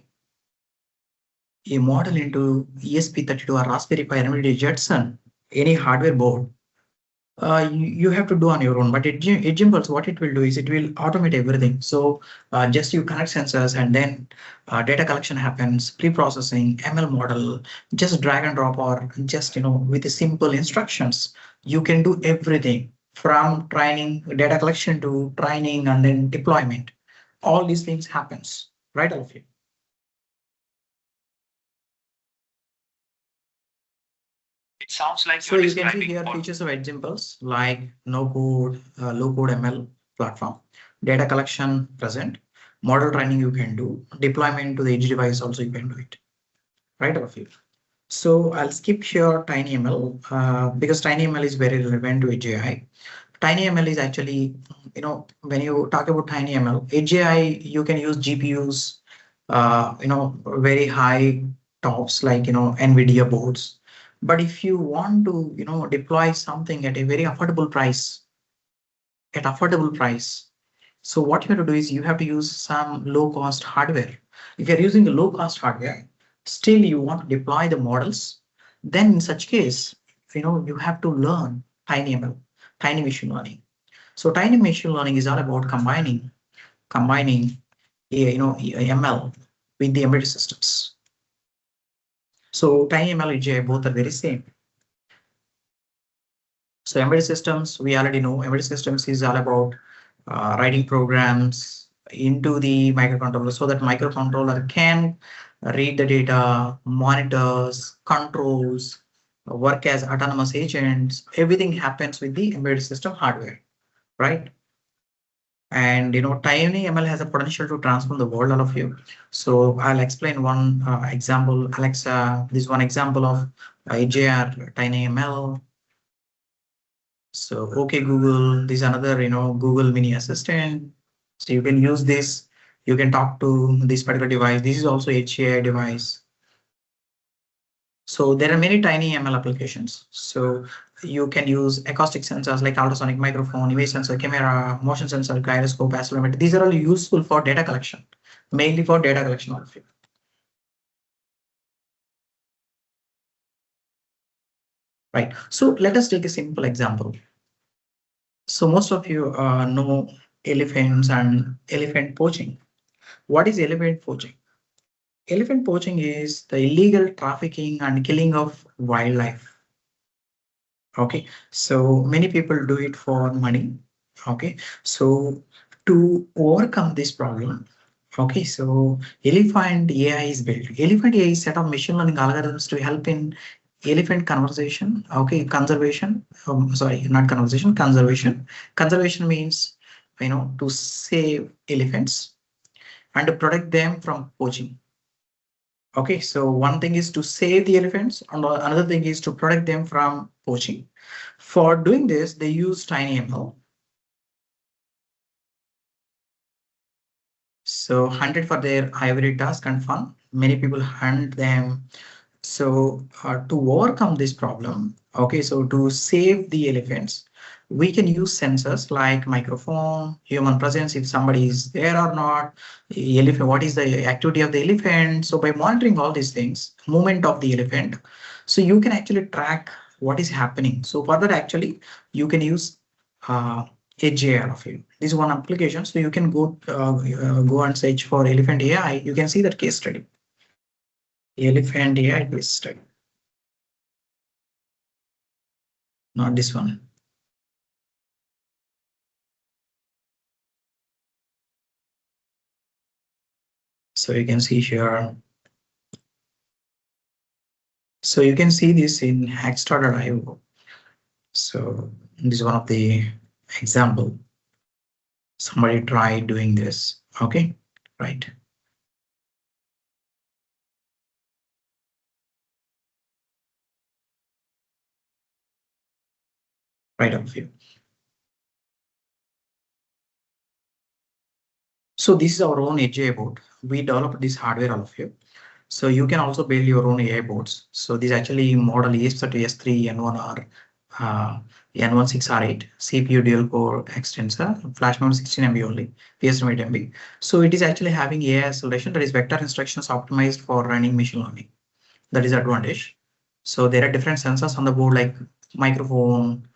a model into ESP32 or Raspberry Pi NVIDIA Jetson, any hardware board, you have to do on your own. But edge impulse, what it will do is it will automate everything. So just you connect sensors, and then data collection happens, pre-processing, ML model, just drag and drop, or just, with the simple instructions, you can do everything from training, data collection to training, and then deployment. All these things happens, right, all of you? It sounds like So you're you can see describing here all. features of edge impulse like no code, low code ML platform, data collection present, model training you can do, deployment to the edge device also you can do it, right, all of you? So I'll skip here TinyML because TinyML is very relevant to edge AI. TinyML is actually, when you talk about TinyML, edge AI, you can use GPUs, very high tops like, NVIDIA boards. But if you want to, deploy something at a very affordable price, so what you have to do is you have to use some low cost hardware. If you're using the low cost hardware, still you want to deploy the models, then in such case, you have to learn TinyML, tiny machine learning. So tiny machine learning is all about combining ML with the embedded systems. So TinyML and AGI both are very same. So embedded systems, we already know embedded systems is all about writing programs into the microcontroller so that microcontroller can read the data, monitors, controls, work as autonomous agents. Everything happens with the embedded system hardware, right? And TinyML has a potential to transform the world, all of you. So I'll explain one example. Alexa, this one example of AJR TinyML. So, okay, Google, this is another, Google Mini Assistant. So you can use this. You can talk to this particular device. This is also HCI device. So there are many tiny ML applications. So you can use acoustic sensors like ultrasonic microphone, image sensor, camera, motion sensor, gyroscope, accelerometer. These are all useful for data collection, mainly for data collection of it. Right. So let us take a simple example. So most of you know elephants and elephant poaching. What is elephant poaching? Elephant poaching is the illegal trafficking and killing of wildlife. Okay, so many people do it for money. Okay, so to overcome this problem, okay, so elephant AI is built. Elephant AI is set of machine learning algorithms to help in elephant conversation. Okay, conservation. Sorry, not conversation, conservation. Conservation means to save elephants and to protect them from poaching. Okay, so one thing is to save the elephants, and another thing is to protect them from poaching. For doing this, they use TinyML. So hunted for their ivory tusk and fun. Many people hunt them. So to overcome this problem, okay, so to save the elephants, we can use sensors like microphone, human presence, if somebody is there or not, the elephant, what is the activity of the elephant. So by monitoring all these things, movement of the elephant, so you can actually track what is happening. So for that, actually, you can use AGI of it. This is one application. So you can go and search for elephant AI. You can see that case study. Elephant AI case study. Not this one. So you can see here. So you can see this in hackstar.io. So this is one of the example. Somebody tried doing this. Okay, right. Right of you. So this is our own AGI board. We developed this hardware, all of you. So you can also build your own AI boards. So this actually model ESP32 S3 N1R N16R8 CPU dual core extensor, flash memory 16 MB only, PS8 MB. So it is actually having AI acceleration, that is vector instructions optimized for running machine learning. That is advantage. So there are different sensors on the board like microphone,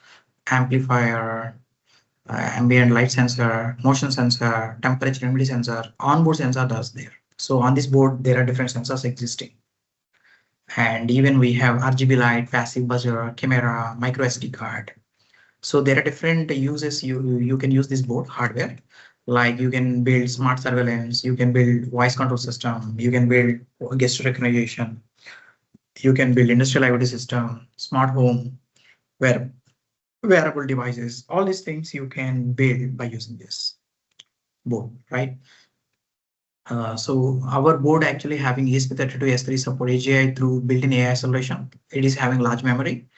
amplifier, ambient light sensor, motion sensor, temperature humidity sensor, onboard sensor does there. So on this board, there are different sensors existing. And even we have RGB light, passive buzzer, camera, micro SD card. So there are different uses you can use this board hardware. Like you can build smart surveillance, you can build voice control system, you can build gesture recognition, you can build industrial IoT system, smart home, wearable devices. All these things you can build by using this board, right? So our board actually having ESP32 S3 support AGI through built-in AI acceleration. It is having large memory.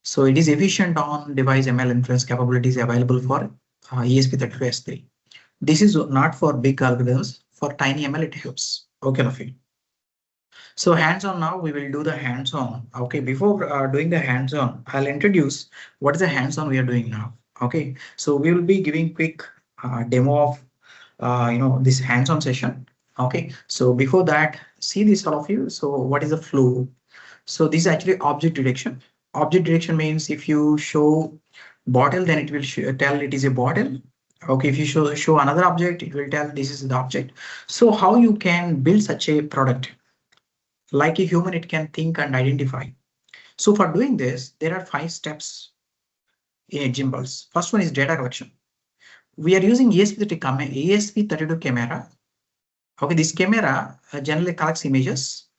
So it is efficient on device ML inference capabilities available for ESP32 S3. This is not for big algorithms. For tiny ML, it helps. Okay, Lafi. So hands-on now, we will do the hands-on. Okay, before doing the hands-on, I'll introduce what is the hands-on we are doing now. Okay, so we will be giving quick demo of this hands-on session. Okay, so before that, see this, all of you. So what is the flow? So this is actually object detection. Object detection means if you show bottle, then it will tell it is a bottle. Okay, if you show another object, it will tell this is the object. So how you can build such a product? Like a human, it can think and identify. So for doing this, there are 5 steps in Edge Impulse. First one is data collection. We are using ESP32 camera. Okay, this camera generally collects images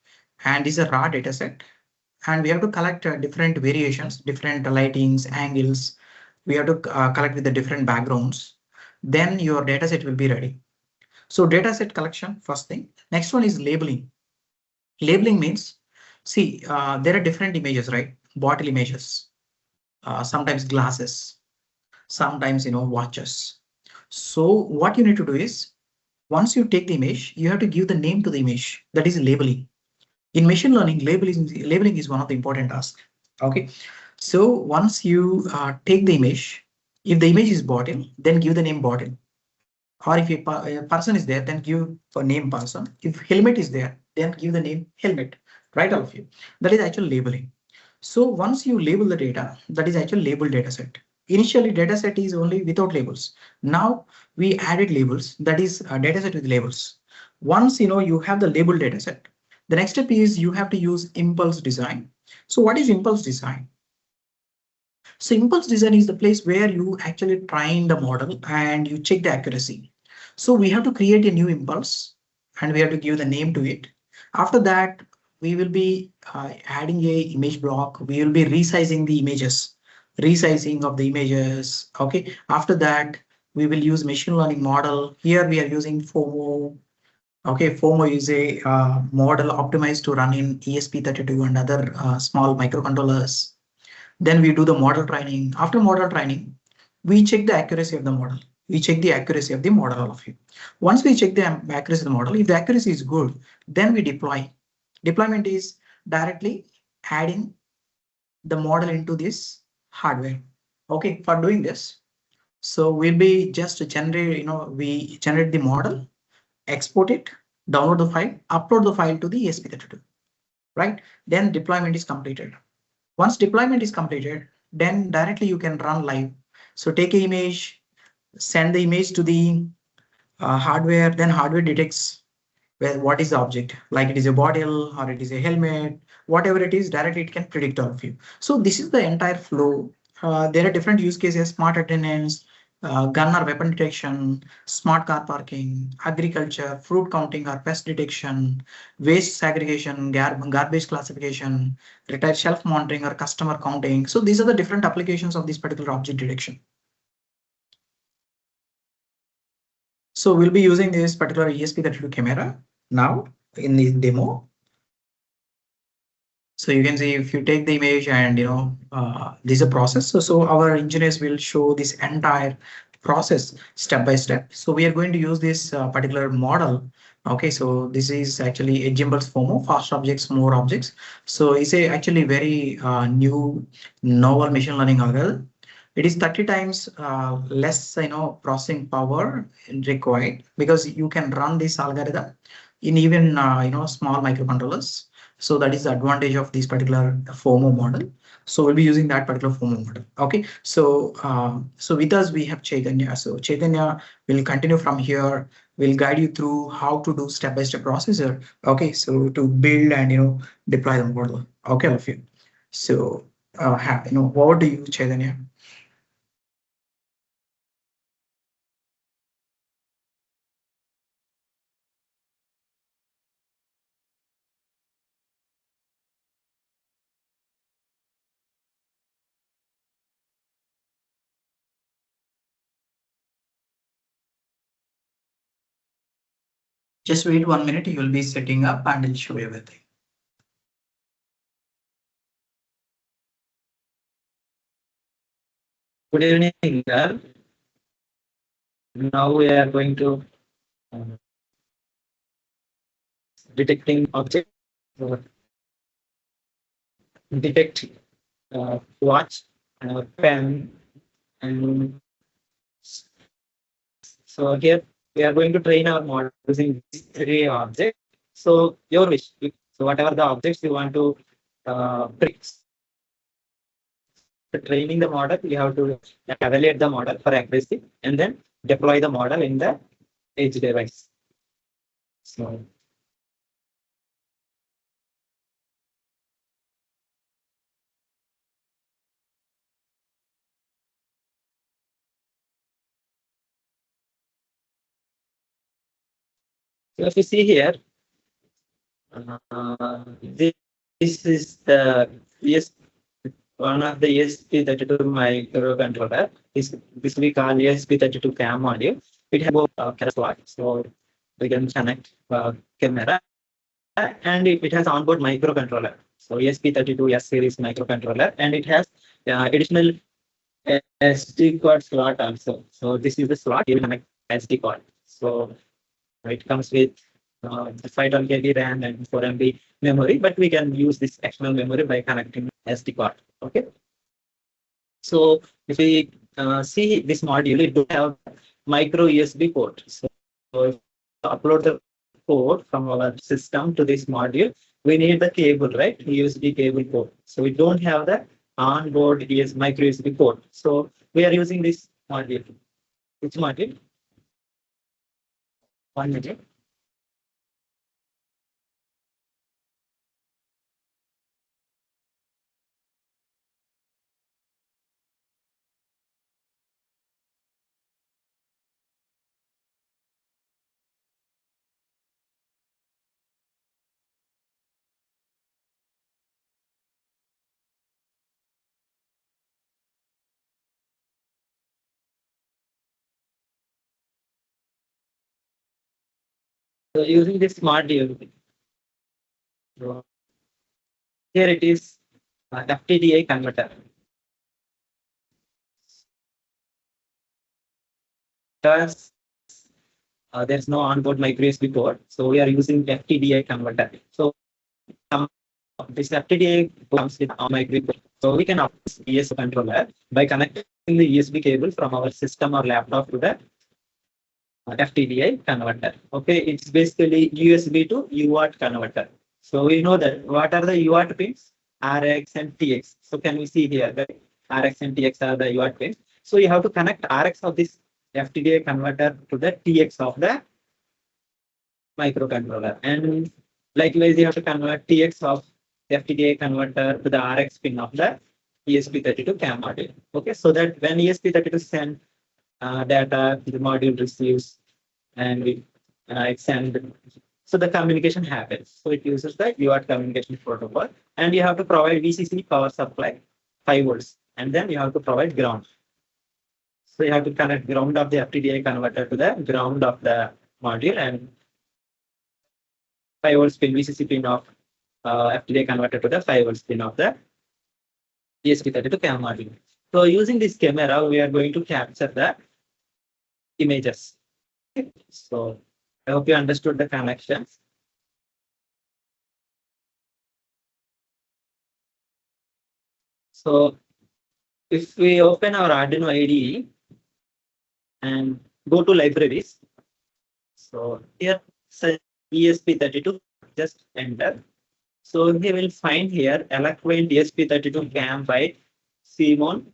and is a raw data set. And we have to collect different variations, different lightings, angles. We have to collect with the different backgrounds. Then your data set will be ready. So data set collection, first thing. Next one is labeling. Labeling means, see, there are different images, right? Bottle images, sometimes glasses, sometimes, watches. So what you need to do is, once you take the image, you have to give the name to the image. That is labeling. In machine learning, labeling is one of the important tasks. Okay. So once you take the image, if the image is bottle, then give the name bottle. Or if a person is there, then give a name person. If helmet is there, then give the name helmet. Right, all of you. That is actual labeling. So once you label the data, that is actual labeled data set. Initially, data set is only without labels. Now we added labels. That is a data set with labels. Once you have the labeled data set, the next step is you have to use impulse design. So what is impulse design? So impulse design is the place where you actually train the model and you check the accuracy. So we have to create a new impulse and we have to give the name to it. After that, we will be adding a image block. We will be resizing the images, resizing of the images. Okay. After that, we will use machine learning model. Here we are using FOMO. Okay, FOMO is a model optimized to run in ESP32 and other small microcontrollers. Then we do the model training. After model training, we check the accuracy of the model. We check the accuracy of the model, all of you. Once we check the accuracy of the model, if the accuracy is good, then we deploy. Deployment is directly adding the model into this hardware. Okay, for doing this, so we'll be just generate, we generate the model, export it, download the file, upload the file to the ESP32, right? Then deployment is completed. Once deployment is completed, then directly you can run live. So take an image, send the image to the hardware, then hardware detects what is the object, like it is a bottle or it is a helmet, whatever it is, directly it can predict all of you. So this is the entire flow. There are different use cases: smart attendance, gun or weapon detection, smart car parking, agriculture, fruit counting or pest detection, waste segregation, garbage classification, retail shelf monitoring or customer counting. So these are the different applications of this particular object detection. So we'll be using this particular ESP32 camera now in the demo. So you can see if you take the image and this is a process. So our engineers will show this entire process step by step. So we are going to use this particular model. Okay, so this is actually a Gimbals FOMO, fast objects, more objects. So it's a actually very new novel machine learning algorithm. It is 30 times less processing power required because you can run this algorithm in even small microcontrollers. So that is the advantage of this particular FOMO model. So we'll be using that particular FOMO model. Okay. So so with us we have Chaitanya. So Chaitanya will continue from here. We'll guide you through how to do step-by-step processor. Okay. So to build and deploy the model. Okay, all of you. So over to you, Chaitanya. Just wait 1 minute. You will be setting up and I'll show you everything. Good evening, girl. Now we are going to uh, detecting object, uh, detect watch, pen, and so here we are going to train our model using these three objects. So your wish. So whatever the objects you want to predict. So training the model, you have to evaluate the model for accuracy and then deploy the model in the edge device. So So if you see here, this is the one of the ESP32 microcontroller. This we call ESP32 cam module. It has both slot, so we can connect camera, and it has onboard microcontroller. So ESP32 S series microcontroller, and it has additional SD card slot also. So this is the slot you will connect SD card. So it comes with 512 KB RAM and 4 MB memory, but we can use this external memory by connecting SD card. Okay. So if we see this module, it don't have micro USB port. So if we upload the port from our system to this module, we need the cable, right? USB cable port. So we don't have the onboard micro USB port. So we are using this module. Which module? 1 minute. So using this module, so here it is FTDI converter. Because there's no onboard micro USB port, so we are using FTDI converter. So this FTDI comes with a micro port. So we can access ESP controller by connecting the USB cable from our system or laptop to the FTDI converter. Okay, it's basically USB to UART converter. So we know that what are the UART pins? RX and TX. So can we see here that RX and TX are the UART pins? So you have to connect RX of this FTDI converter to the TX of the microcontroller, and likewise you have to convert TX of the FTDI converter to the RX pin of the ESP32 cam module. Okay, so that when ESP32 send data, the module receives and it sends. So the communication happens. So it uses the UART communication protocol, and you have to provide VCC power supply 5 volts, and then you have to provide ground. So you have to connect ground of the FTDI converter to the ground of the module, and 5 volts pin VCC pin of FTDI converter to the 5 volts pin of the ESP32 cam module. So using this camera, we are going to capture the images. So I hope you understood the connections. So if we open our Arduino IDE and go to libraries, so here ESP32, just enter. So we will find here Eloquent ESP32 cam by Simon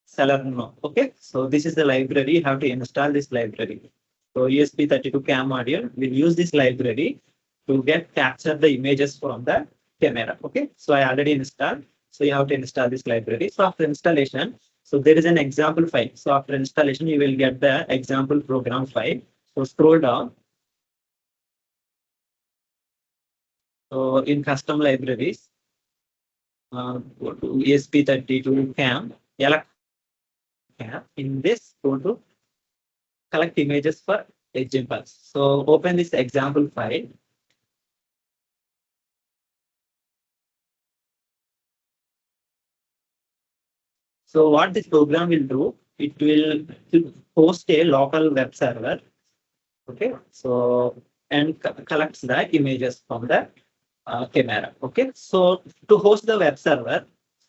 Salerno. Okay, so this is the library. You have to install this library. So ESP32 cam module will use this library to capture the images from the camera. Okay, so I already installed. So you have to install this library. So after installation, so there is an example file. So after installation, you will get the example program file. So scroll down. So in custom libraries, go to ESP32 cam. In this, go to collect images for examples. So open this example file. So what this program will do, it will host a local web server. Okay, so and collects the images from the camera. Okay, so to host the web server,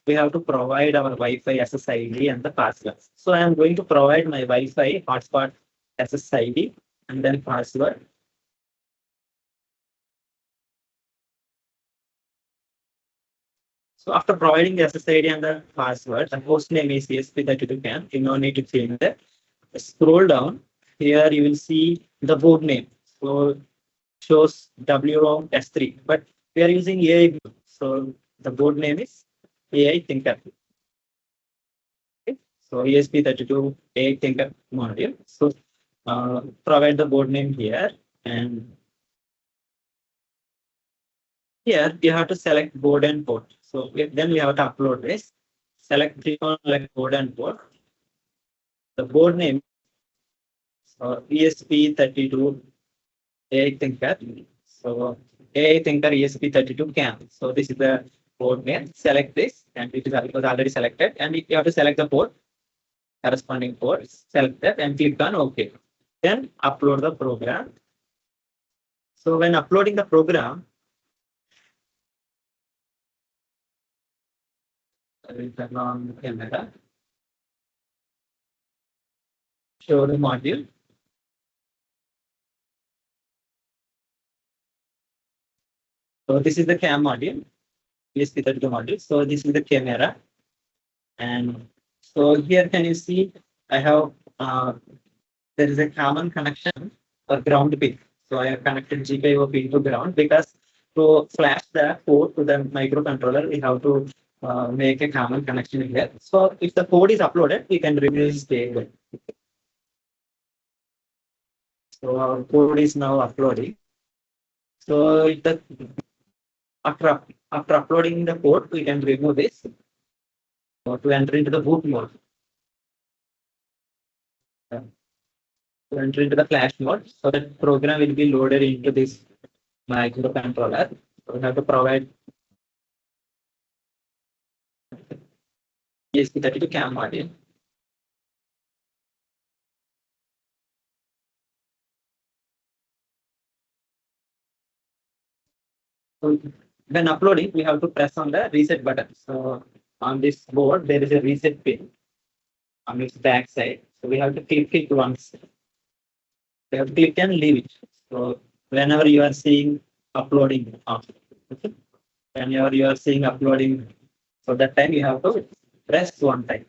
we have to provide our Wi-Fi SSID and the password. So I am going to provide my Wi-Fi hotspot SSID and then password. So after providing the SSID and the password, the host name is ESP32 cam. You no need to change that. Scroll down. Here you will see the board name. So shows WROM S3, but we are using AI. So the board name is AI Thinker. Okay. So ESP32 AI Thinker module. So provide the board name here And here you have to select board and port. So then we have to upload this. Select like board and port. The board name ESP32 AI Thinker. So AI Thinker ESP32 CAM. So this is the board name. Select this, and it was already selected. And you have to select the port, corresponding port. Select that and click on OK. Then upload the program. So when uploading the program, I will turn on the camera. Show the module. So this is the cam module, ESP32 module. So this is the camera. And so here can you see I have there is a common connection for ground pin. So I have connected GPIO pin to ground because to flash the code to the microcontroller, we have to make a common connection here. So if the code is uploaded, we can remove this table. So our code is now uploading. So after uploading the code, we can remove this to enter into the boot mode. To enter into the flash mode, so that program will be loaded into this microcontroller. So we have to provide ESP32 CAM module. So when uploading, we have to press on the reset button. So on this board, there is a reset pin on its back side. So we have to click it once. We have to click and leave it. So whenever you are seeing uploading, okay? Whenever you are seeing uploading, so that time you have to press one time.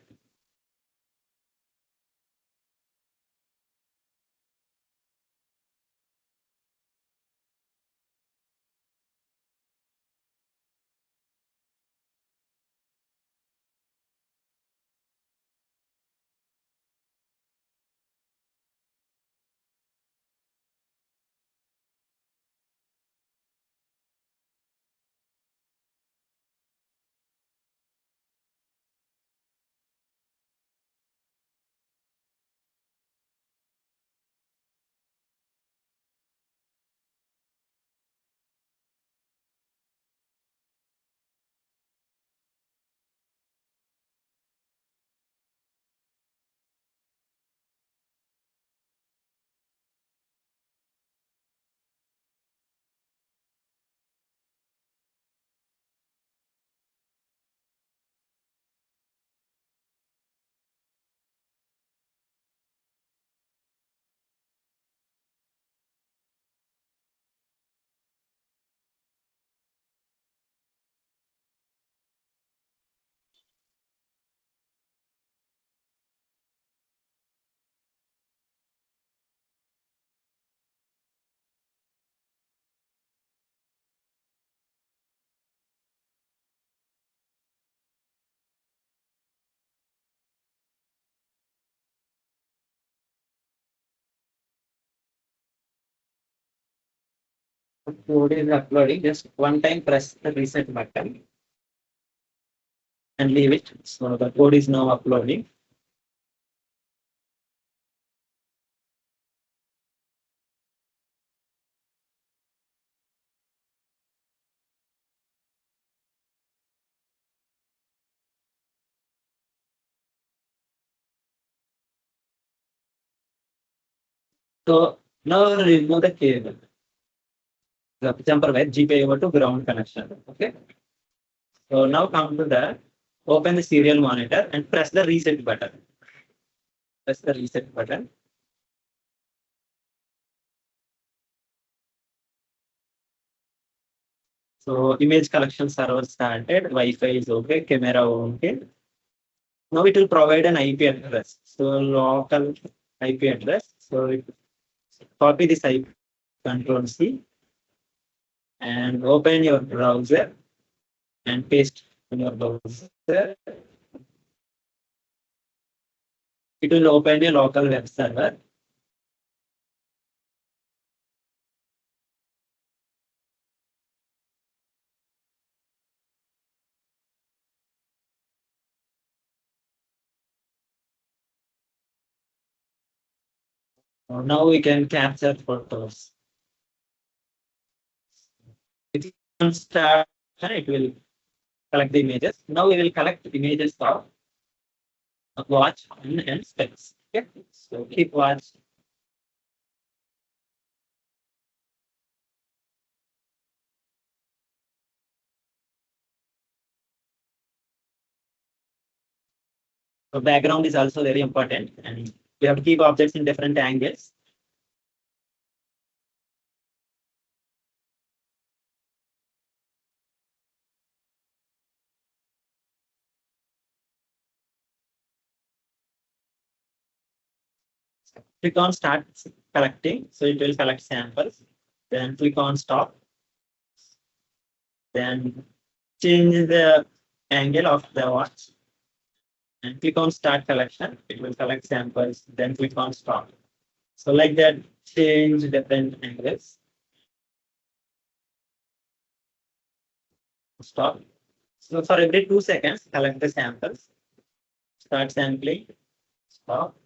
Code is uploading, just one time press the reset button and leave it. So the code is now uploading. So now remove the cable. The jumper wire GPIO to ground connection. Okay. So now come to the open the serial monitor and press the reset button. Press the reset button. So image collection server started, Wi-Fi is okay, camera okay. Now it will provide an IP address. So local IP address. So copy this IP, Control C, and open your browser and paste in your browser. It will open a local web server. Now we can capture photos. If you start, it will collect the images. Now we will collect images of watch and specs. Okay, so keep watch. So background is also very important, and we have to keep objects in different angles. Click on start collecting, so it will collect samples. Then click on stop. Then change the angle of the watch and click on start collection. It will collect samples. Then click on stop. So like that, change different angles. Stop. So for every 2 seconds, collect the samples. Start sampling. Stop.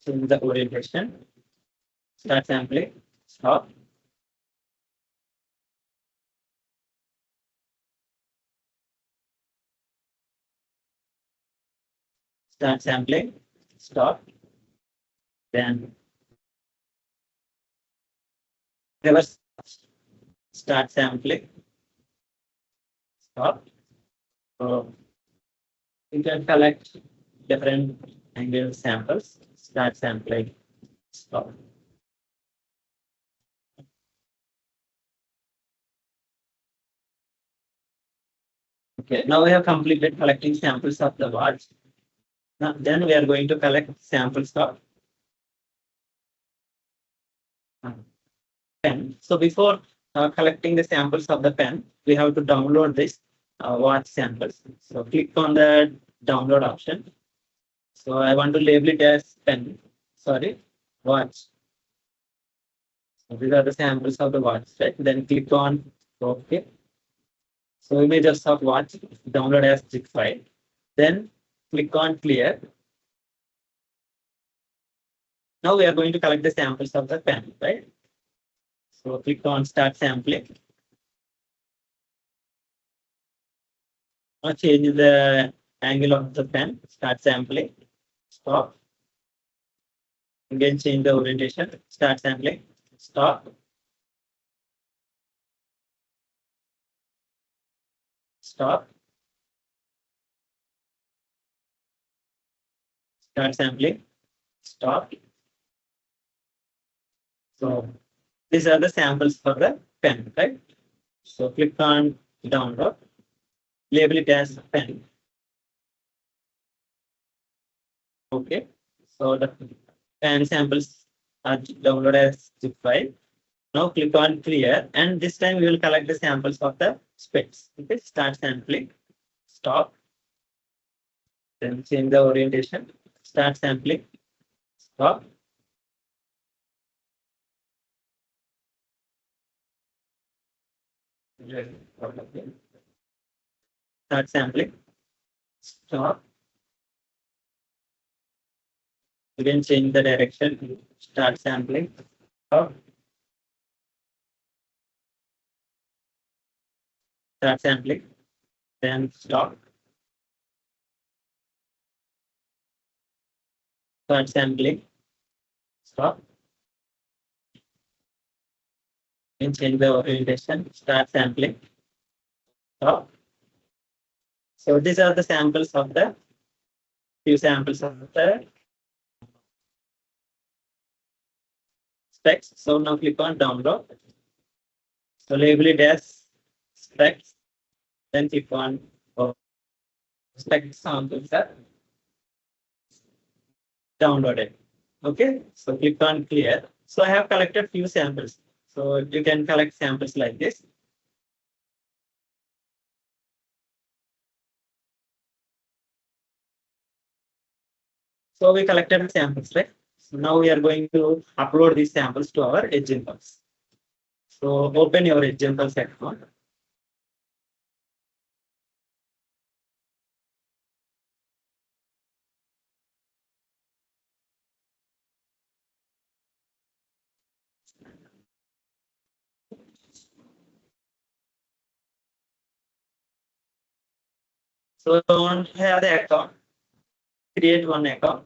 Change the orientation. Start sampling. Stop. Start sampling. Stop. Then reverse. Start sampling. Stop. So you can collect different angle samples. Start sampling. Stop. Okay, now we have completed collecting samples of the watch. Now, then we are going to collect samples of pen. So before collecting the samples of the pen, we have to download this watch samples. So click on the download option. So I want to label it as pen. Sorry, watch. So these are the samples of the watch, right? Then click on OK. So images of watch download as zip file. Then click on clear. Now we are going to collect the samples of the pen, right? So click on start sampling. Now change the angle of the pen, start sampling, stop. Again change the orientation, start sampling, stop. Stop. Start sampling, stop. So these are the samples for the pen, right? So click on download, label it as pen. Okay. So the pen samples are downloaded as zip file. Now click on clear, and this time we will collect the samples of the specs. Okay, start sampling, stop, then change the orientation, start sampling, stop. Start sampling, stop. Again change the direction, start sampling, stop. Start sampling, then stop. Start sampling, stop. Then change the orientation, start sampling, stop. So these are the samples of the few samples of the specs. So now click on download. So label it as specs. Then click on specs samples are downloaded. Okay, so click on clear. So I have collected few samples. So you can collect samples like this. So we collected samples, right? So now we are going to upload these samples to our Edge Impulse. So open your Edge Impulse account. So don't have the account. Create one account.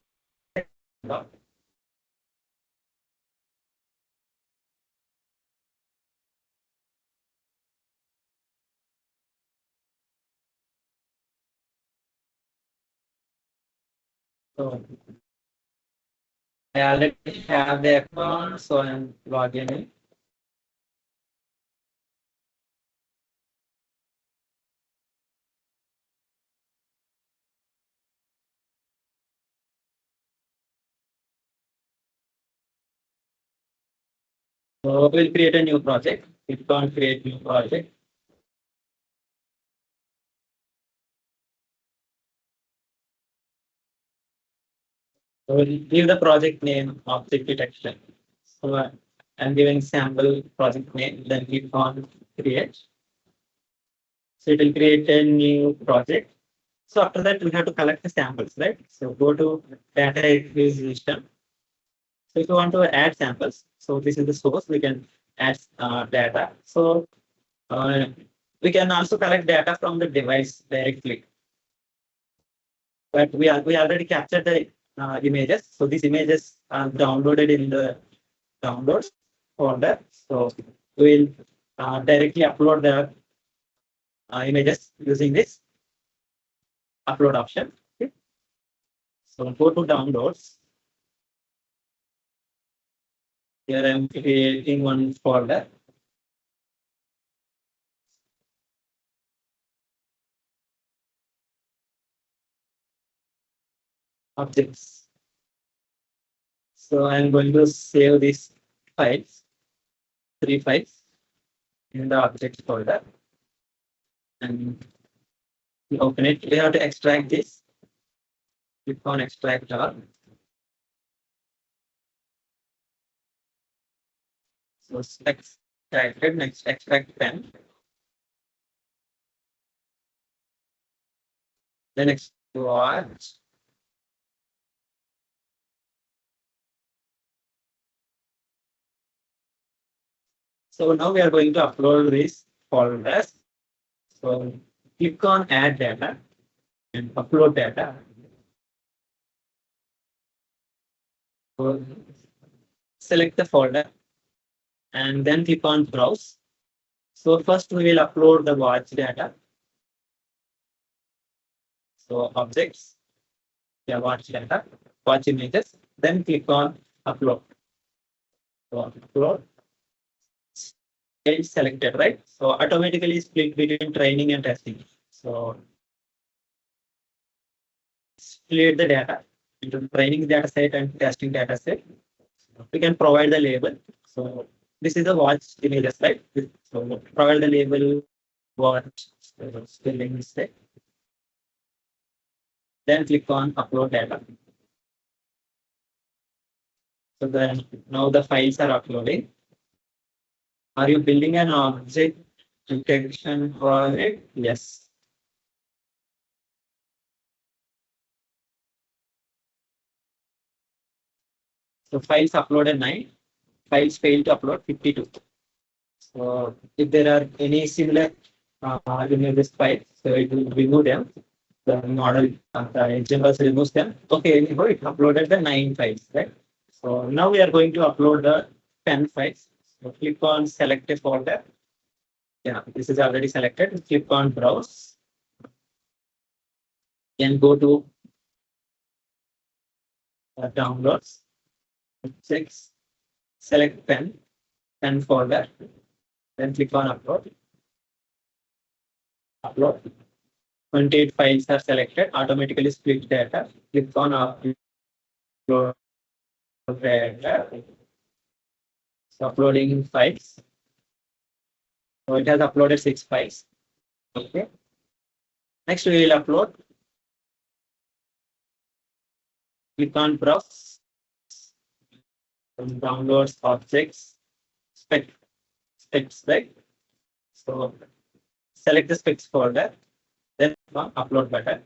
So I already have the account, so I'm logging in. So we'll create a new project. If you can't create new project. So we'll give the project name object detection. So I'm giving sample project name, then click on create. So it will create a new project. So after that, we have to collect the samples, right? So go to data acquisition. So if you want to add samples, so this is the source, we can add data. So uh, we can also collect data from the device directly. But we already captured the images. So these images are downloaded in the downloads folder. So we'll directly upload the images using this upload option. Okay. So go to downloads. Here I'm creating one folder. Objects. So I'm going to save these files, 3 files in the objects folder. And open it. We have to extract this. Click on extract all. So select extracted, next extract pen. Then export. So now we are going to upload this folders. So click on add data and upload data. So select the folder and then click on browse. So first we will upload the watch data. So objects, yeah, watch data, watch images, then click on upload. So upload. It's selected, right? So automatically split between training and testing. So split the data into training data set and testing data set. We can provide the label. So this is the watch images, right? So provide the label watch spelling mistake. Then click on upload data. So then now the files are uploading. Are you building an object detection project? Yes. So files uploaded 9. Files failed to upload 52. So if there are any similar in this file, so it will remove them. The model, the engine also removes them. Okay, anyhow, it uploaded the 9 files, right? So now we are going to upload the 10 files. So click on select a folder. Yeah, this is already selected. Click on browse. Then go to downloads. 6. Select pen folder. Then click on upload. Upload. 28 files are selected. Automatically split data. Click on upload data. So uploading files. So it has uploaded 6 files. Okay. Next we will upload. Click on browse. Downloads objects. Specs, right? So select the specs folder. Then upload button.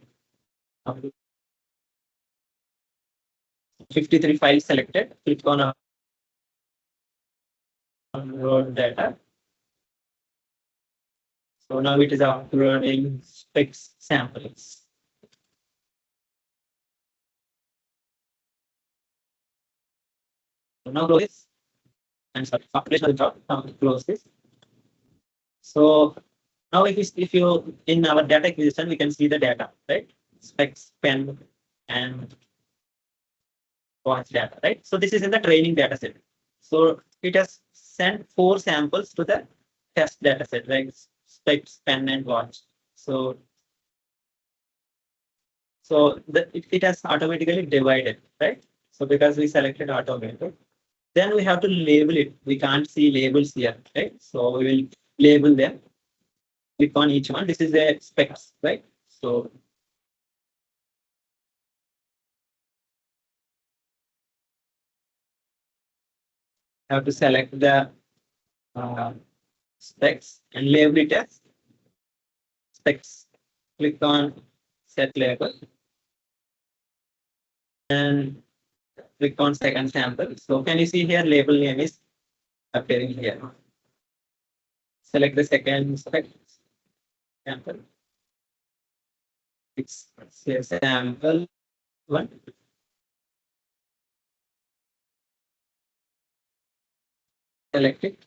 53 files selected. Click on upload data. So now it is uploading specs samples. So now close this and start calculation of the job. Now close this. So now if you in our data acquisition, we can see the data, right? Specs, pen, and watch data, right? So this is in the training data set. So it has sent 4 samples to the test data set, like specs, pen, and watch. So it has automatically divided, right? So because we selected automated, then we have to label it. We can't see labels here, right? So we will label them. Click on each one. This is the specs, right? So have to select the specs and label it as specs. Click on set label and click on second sample. So can you see here label name is appearing here. Select the second spec sample. It's sample 1. Select it.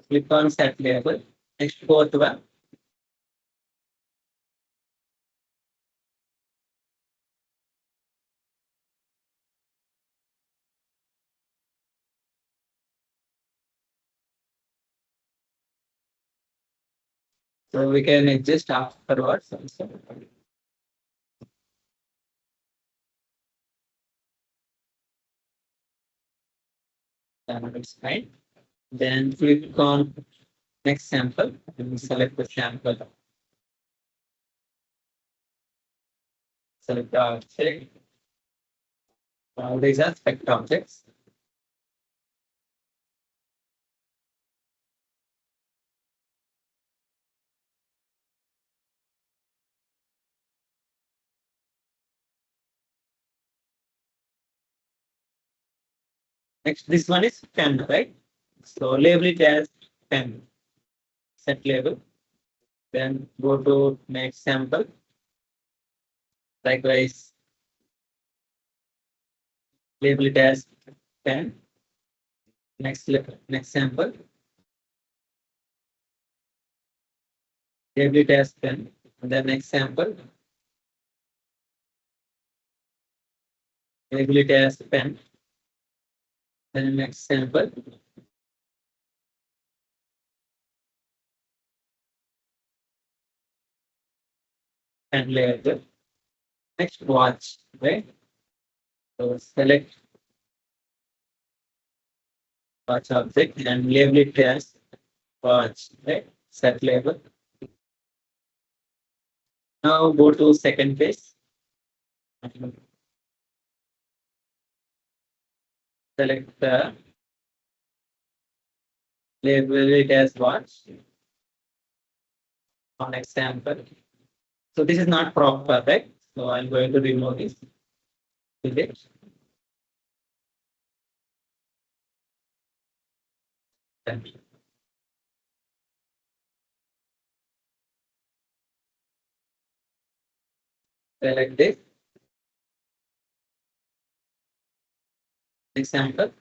Click on set label. Next fourth one. So we can adjust afterwards also. It's fine. Then click on next sample and select the sample. Select the object. These are spec objects. Next, this one is pen, right? So label it as pen. Set label. Then go to next sample. Likewise, label it as pen. Next sample. Label it as pen. And then next sample. Label it as pen. Then next sample. And label. Next watch, right? So select watch object and label it as watch, right? Set label. Now go to second page. Select the label it as watch on example. So this is not proper, right? So I'm going to remove this. Delete. Select this example.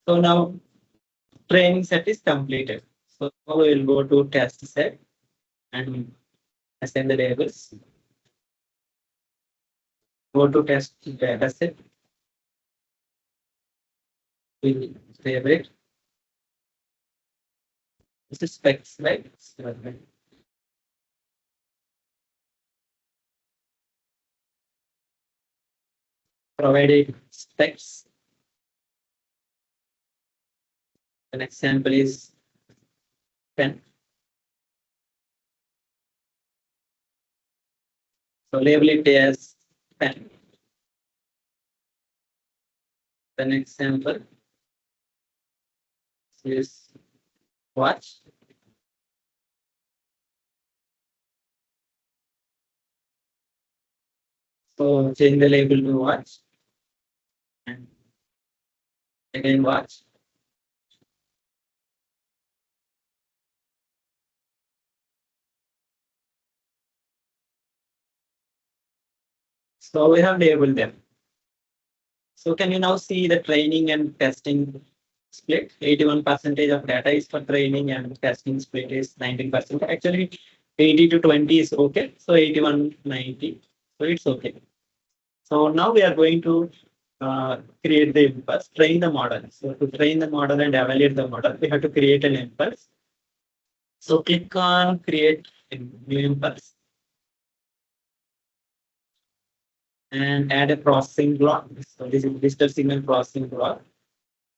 So now training set is completed. So now we will go to test set and assign the labels. Go to test data set. We favorite. This is specs, right? provided specs. An example is pen. So label it as pen. An example is watch. So change the label to watch. And again watch. So we have labeled them. So can you now see the training and testing split? 81% of data is for training and testing split is 19%. Actually, 80 to 20 is okay. So 81, 90. So it's okay. So now we are going to create the impulse, train the model. So to train the model and evaluate the model, we have to create an impulse. So click on create a new impulse and add a processing block. So this is digital signal processing block.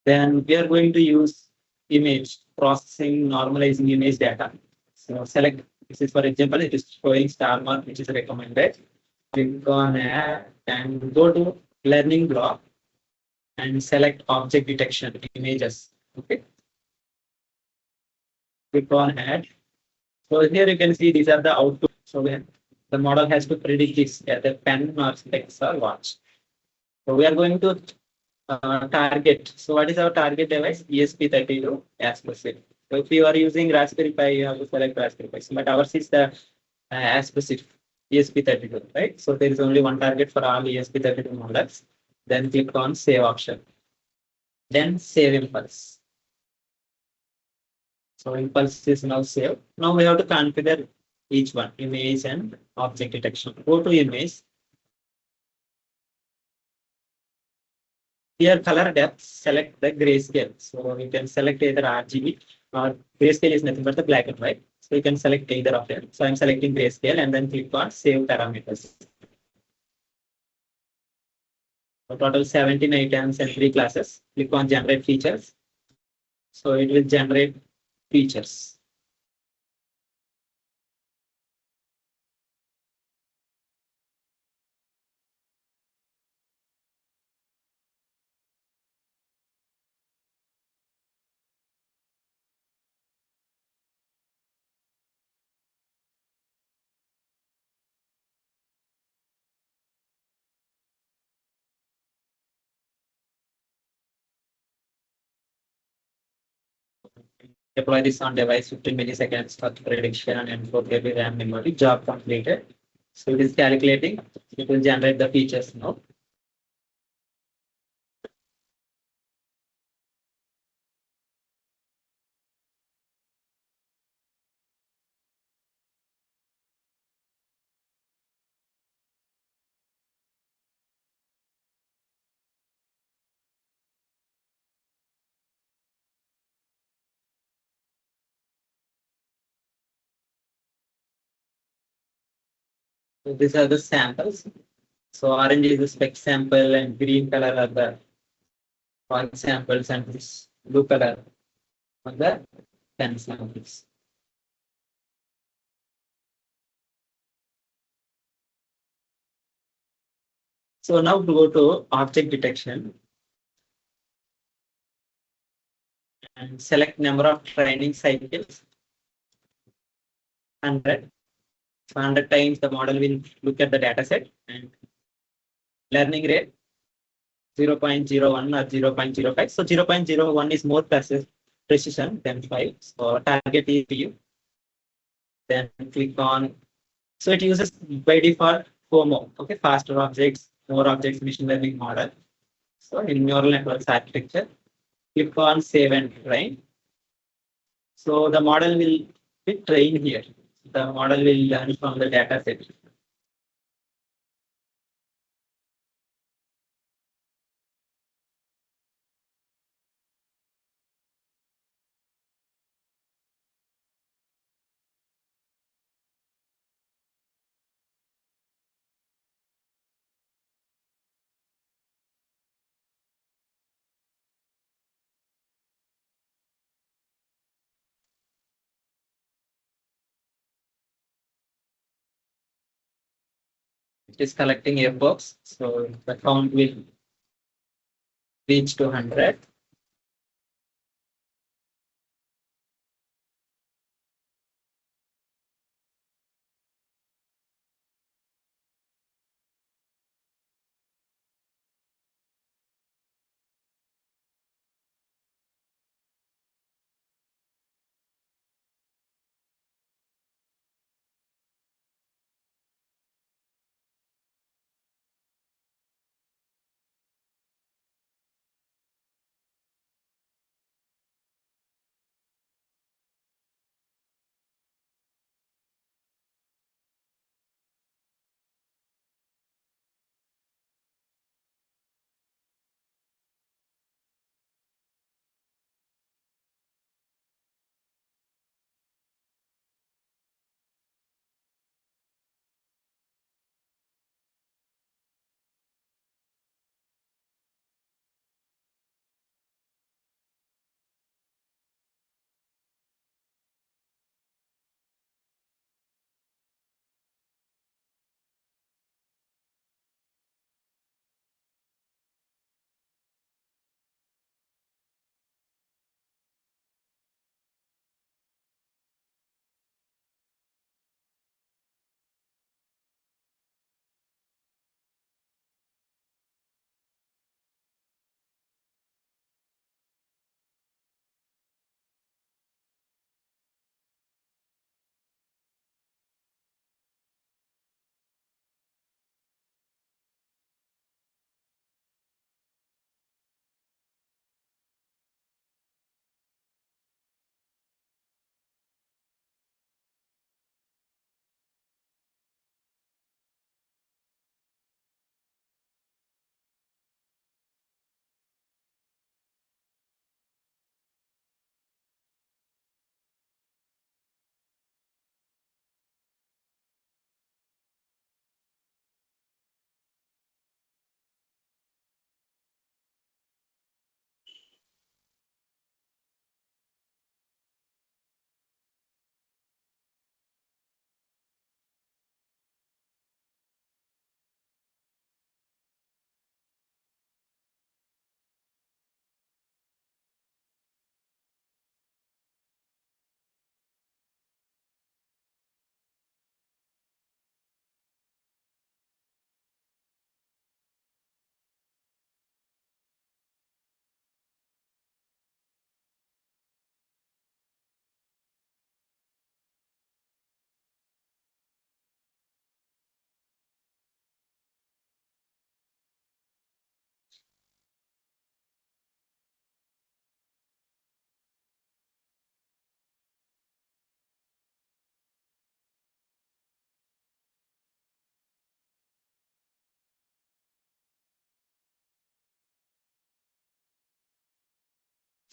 Then we are going to use image processing, normalizing image data. So select, this is for example, it is showing star mark, which is recommended. Click on add and go to learning block and select object detection images. Okay. Click on add. So here you can see these are the output. So the model has to predict this either pen or specs or watch. So we are going to target. So what is our target device? ESP32 ASP. So if you are using Raspberry Pi, you have to select Raspberry Pi. But ours is the ASP ESP32, right? So there is only one target for all ESP32 models. Then click on save option. Then save impulse. So impulse is now saved. Now we have to configure each one, image and object detection. Go to image. Here color depth, select the grayscale. So you can select either RGB or grayscale is nothing but the black and white. So you can select either of them. So I'm selecting grayscale and then click on save parameters. So total 17 items and 3 classes. Click on generate features. So it will generate features. Deploy this on device 15 milliseconds for prediction and 4 KB RAM memory. Job completed. So it is calculating. It will generate the features now. So these are the samples. So orange is the spec sample and green color are the point samples and this blue color are the pen samples. So now go to object detection and select number of training cycles 100. So 100 times the model will look at the data set and learning rate 0.01 or 0.05. So 0.01 is more precision than 5. So target is you. Then click on. So it uses by default FOMO, okay, faster objects, more objects, machine learning model. So in neural networks architecture, click on save and train. So the model will be trained here. The model will learn from the data set. It is collecting airbox, so the count will reach to 100.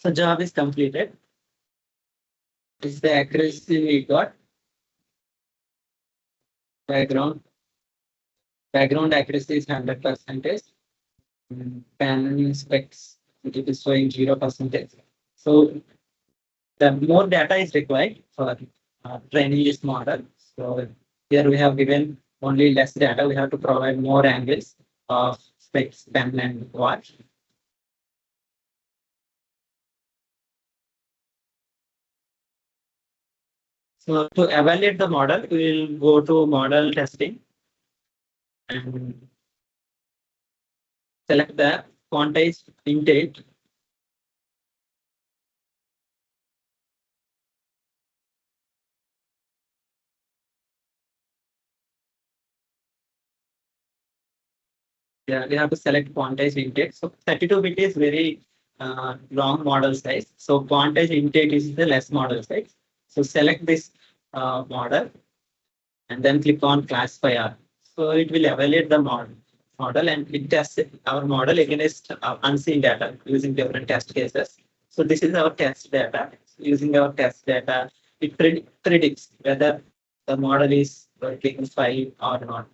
So job is completed. This is the accuracy we got. Background accuracy is 100%. Panel specs, it is showing 0%. So the more data is required for training this model. So here we have given only less data. We have to provide more angles of specs, panel, and watch. So to evaluate the model, we will go to model testing and select the quantized intake. Yeah, we have to select quantized intake. So 32-bit is very long model size. So quantized intake is the less model size. So select this model and then click on classify R. So it will evaluate the model and it tests our model against unseen data using different test cases. So this is our test data. Using our test data, it predicts whether the model is working fine or not.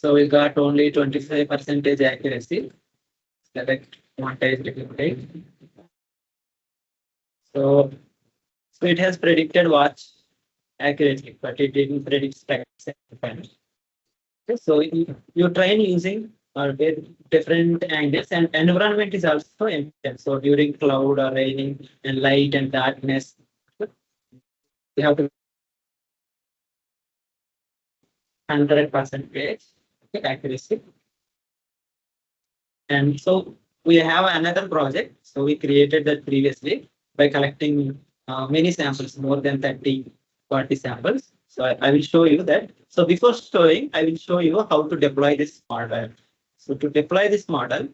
So we got only 25% accuracy. Select quantized replicate. So it has predicted watch accurately, but it didn't predict specs. Okay, so you train using different angles, and environment is also important. So during cloud or raining and light and darkness, you have to 100% accuracy. And so we have another project. So we created that previously by collecting many samples, more than 30, 40 samples. So I will show you that. So before showing, I will show you how to deploy this model. So to deploy this model,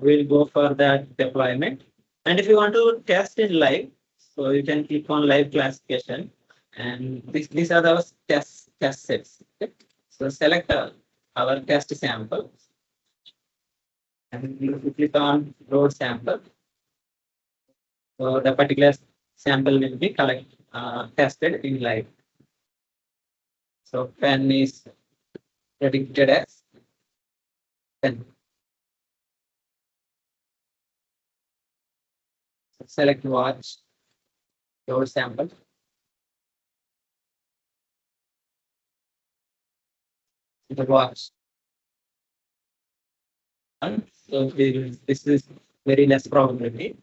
we'll go for that deployment. And if you want to test in live, so you can click on live classification. And these are those test sets. Okay? So select our test sample. And you click on load sample. So the particular sample will be tested in live. So pen is predicted as pen. So select watch, load sample. The watch. So this is very less probability.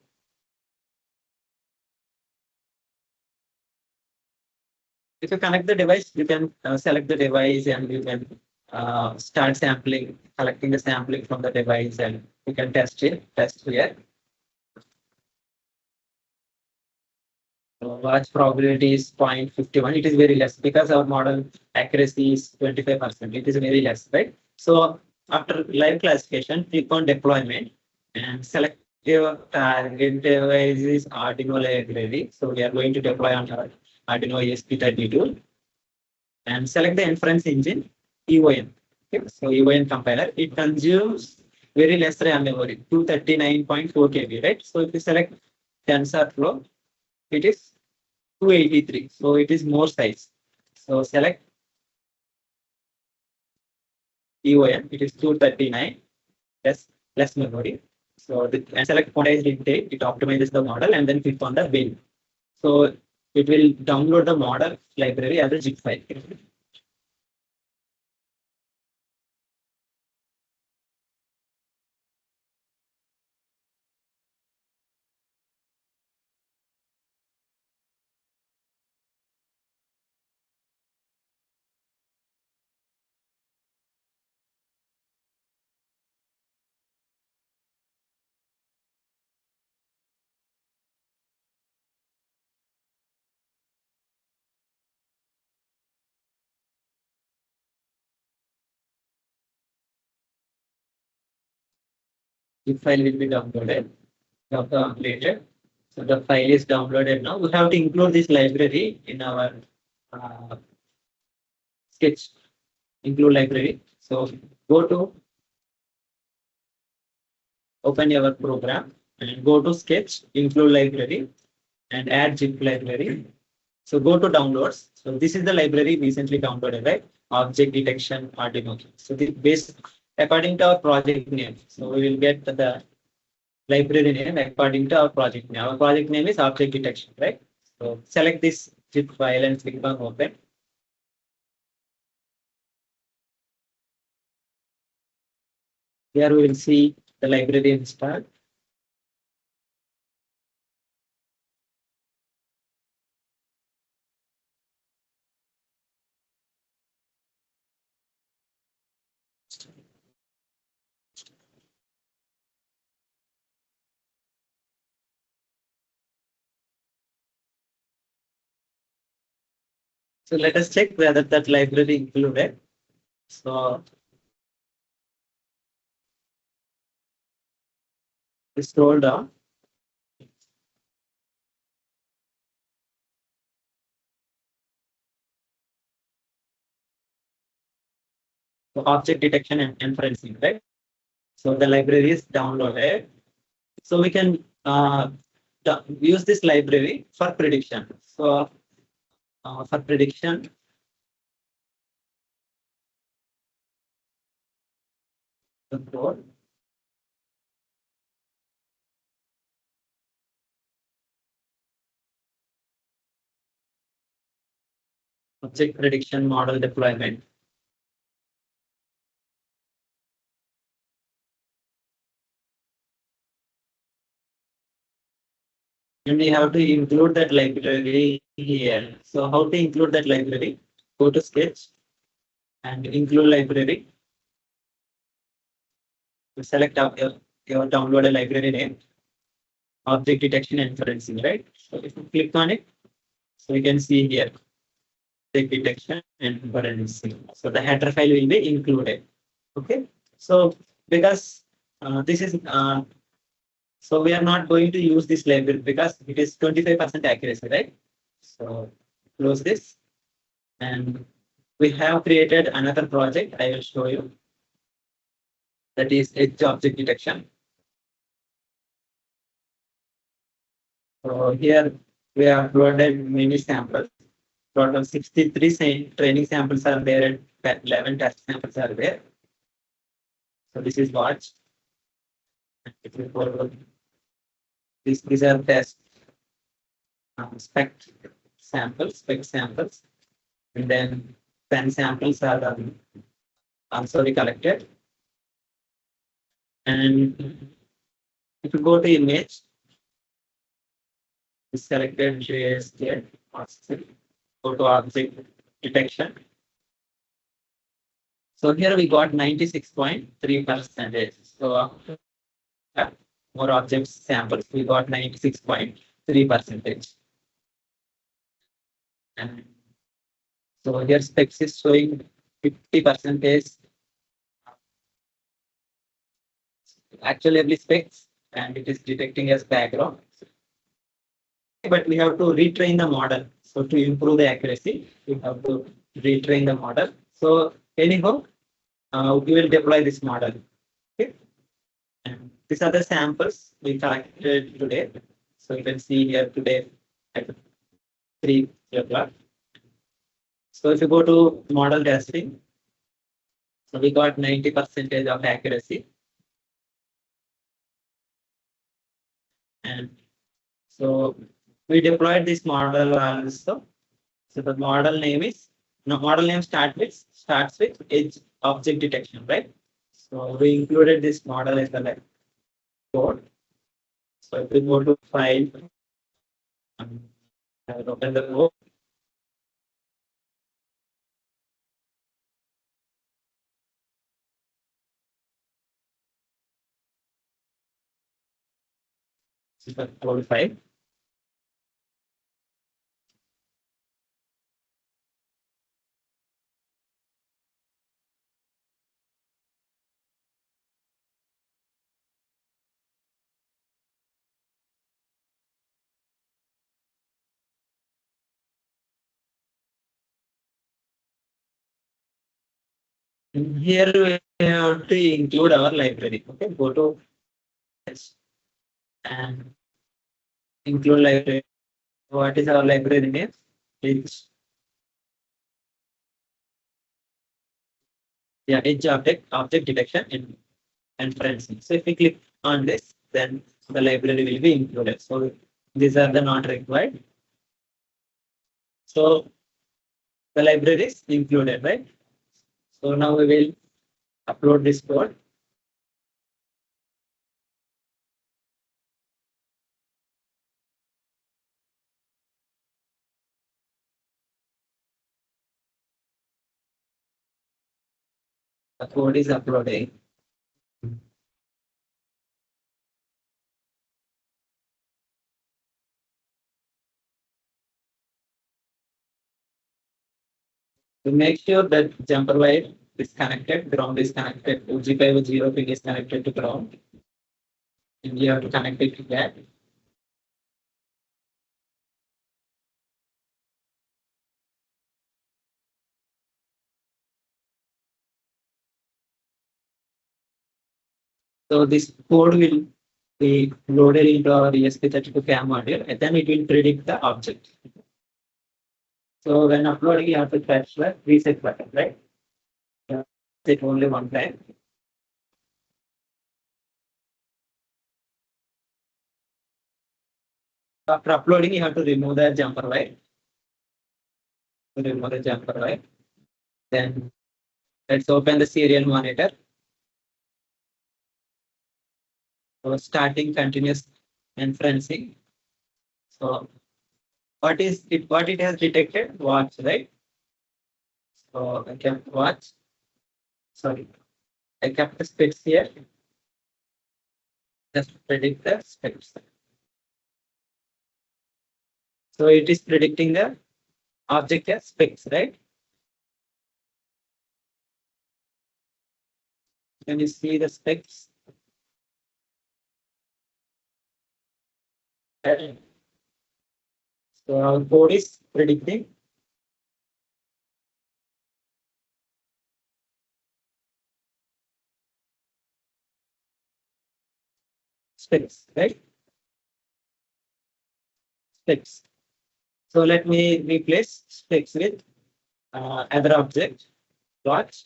If you connect the device, you can select the device and you can start sampling, collecting the sampling from the device, and you can test here. Watch probability is 0.51. It is very less because our model accuracy is 25%. It is very less, right? So after live classification, click on deployment and select your target device is Arduino library. So we are going to deploy on our Arduino ESP32 and select the inference engine EOM. Okay. So EOM compiler, it consumes very less RAM memory, 239.4 KB, right? So if you select TensorFlow, it is 283. So it is more size. So select EOM, it is 239, less memory. So and select quantized intake, it optimizes the model and then click on the bin. So it will download the model library as a zip file. Zip file will be downloaded later. So the file is downloaded now. We have to include this library in our sketch. Include library. So go to open your program and go to sketch, include library and add zip library. So go to downloads. So this is the library recently downloaded, right? Object detection Arduino. So the base according to our project name. So we will get the library name according to our project name. Our project name is object detection, right? So select this zip file and click on open. Here we will see the library installed. So let us check whether that library included. So we scroll down. So object detection and inferencing, right? So the library is downloaded. So we can use this library for prediction. So for prediction, the code. Object prediction model deployment. And we have to include that library here. So how to include that library? Go to Sketch and include library. Select your downloaded library name, object detection and inferencing, right? So if you click on it, so you can see here, object detection and inferencing. So the header file will be included. Okay. So because this is so we are not going to use this library because it is 25% accuracy, right? So close this, and we have created another project. I will show you. That is edge object detection. So here we have uploaded many samples. Total 63 training samples are there and 11 test samples are there. So this is watch. These are test spec samples, and then 10 samples are also collected. And if you go to image, selected JSK, go to object detection. So here we got 96.3%. So more objects samples, we got 96.3%. And so here specs is showing 50% actually specs, and it is detecting as background. But we have to retrain the model. So to improve the accuracy, we have to retrain the model. So anyhow, we will deploy this model. Okay. And these are the samples we collected today. So you can see here today at 3 o'clock. So if you go to model testing, so we got 90% of accuracy. And so we deployed this model also. So the model name is model name starts with edge object detection, right? So we included this model as the code. So if we go to file, I will open the code. This is the code file. Here we have to include our library. Okay, go to and include library. What is our library name? It's edge object detection and inferencing. So if we click on this, then the library will be included. So these are the not required. So the library is included, right? So now we will upload this code. The code is uploading. To make sure that jumper wire is connected, ground is connected, G50 pin is connected to ground. And you have to connect it to that. So this code will be loaded into our ESP32 CAM module, and then it will predict the object. So when uploading, you have to press the reset button, right? Set only one time. After uploading, you have to remove the jumper wire. Remove the jumper wire. Then let's open the serial monitor. So starting continuous inferencing. So what is it? What it has detected? Watch, right? So I kept watch. Sorry, I kept the specs here. Just predict the specs. So it is predicting the object as specs, right? Can you see the specs? So our code is predicting specs, right? Specs. So let me replace specs with other object. Watch.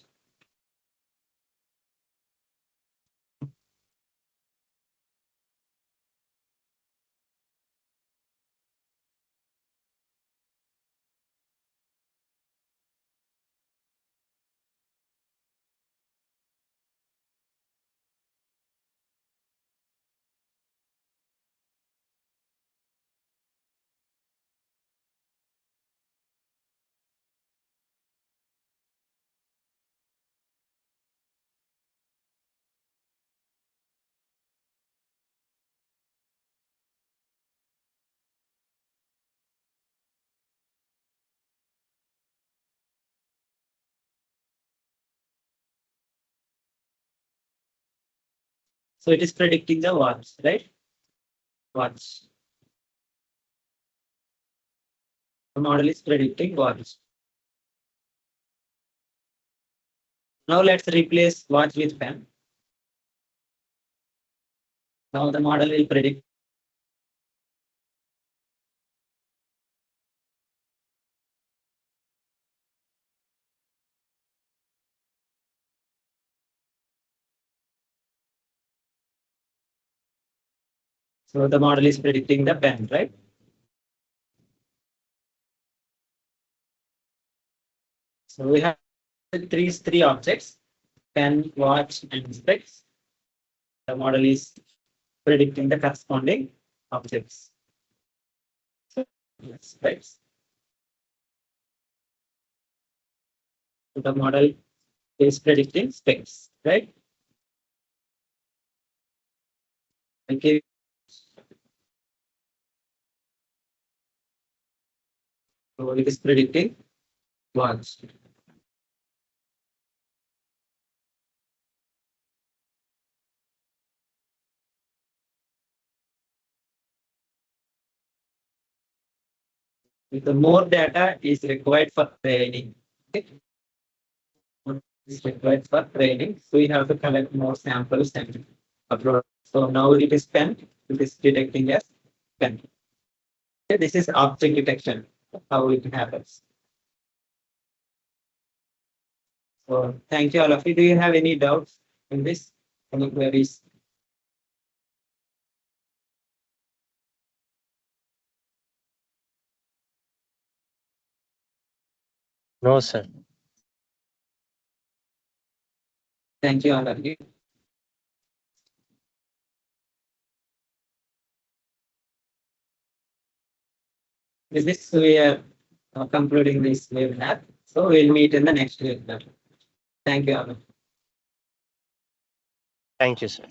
So it is predicting the watch, right? Watch. The model is predicting watch. Now let's replace watch with pen. Now the model will predict. So the model is predicting the pen, right? So we have three objects, pen, watch, and specs. The model is predicting the corresponding objects. So specs. So the model is predicting specs, right? Okay. So it is predicting watch. The more data is required for training. Okay. Is required for training. So we have to collect more samples and upload. So now it is pen. It is detecting as pen. Okay, this is object detection. How it happens. So thank you all of you. Do you have any doubts in this? Any queries? No, sir. Thank you all of you. With this, we are concluding this webinar. So we'll meet in the next webinar. Thank you all. Thank you, sir.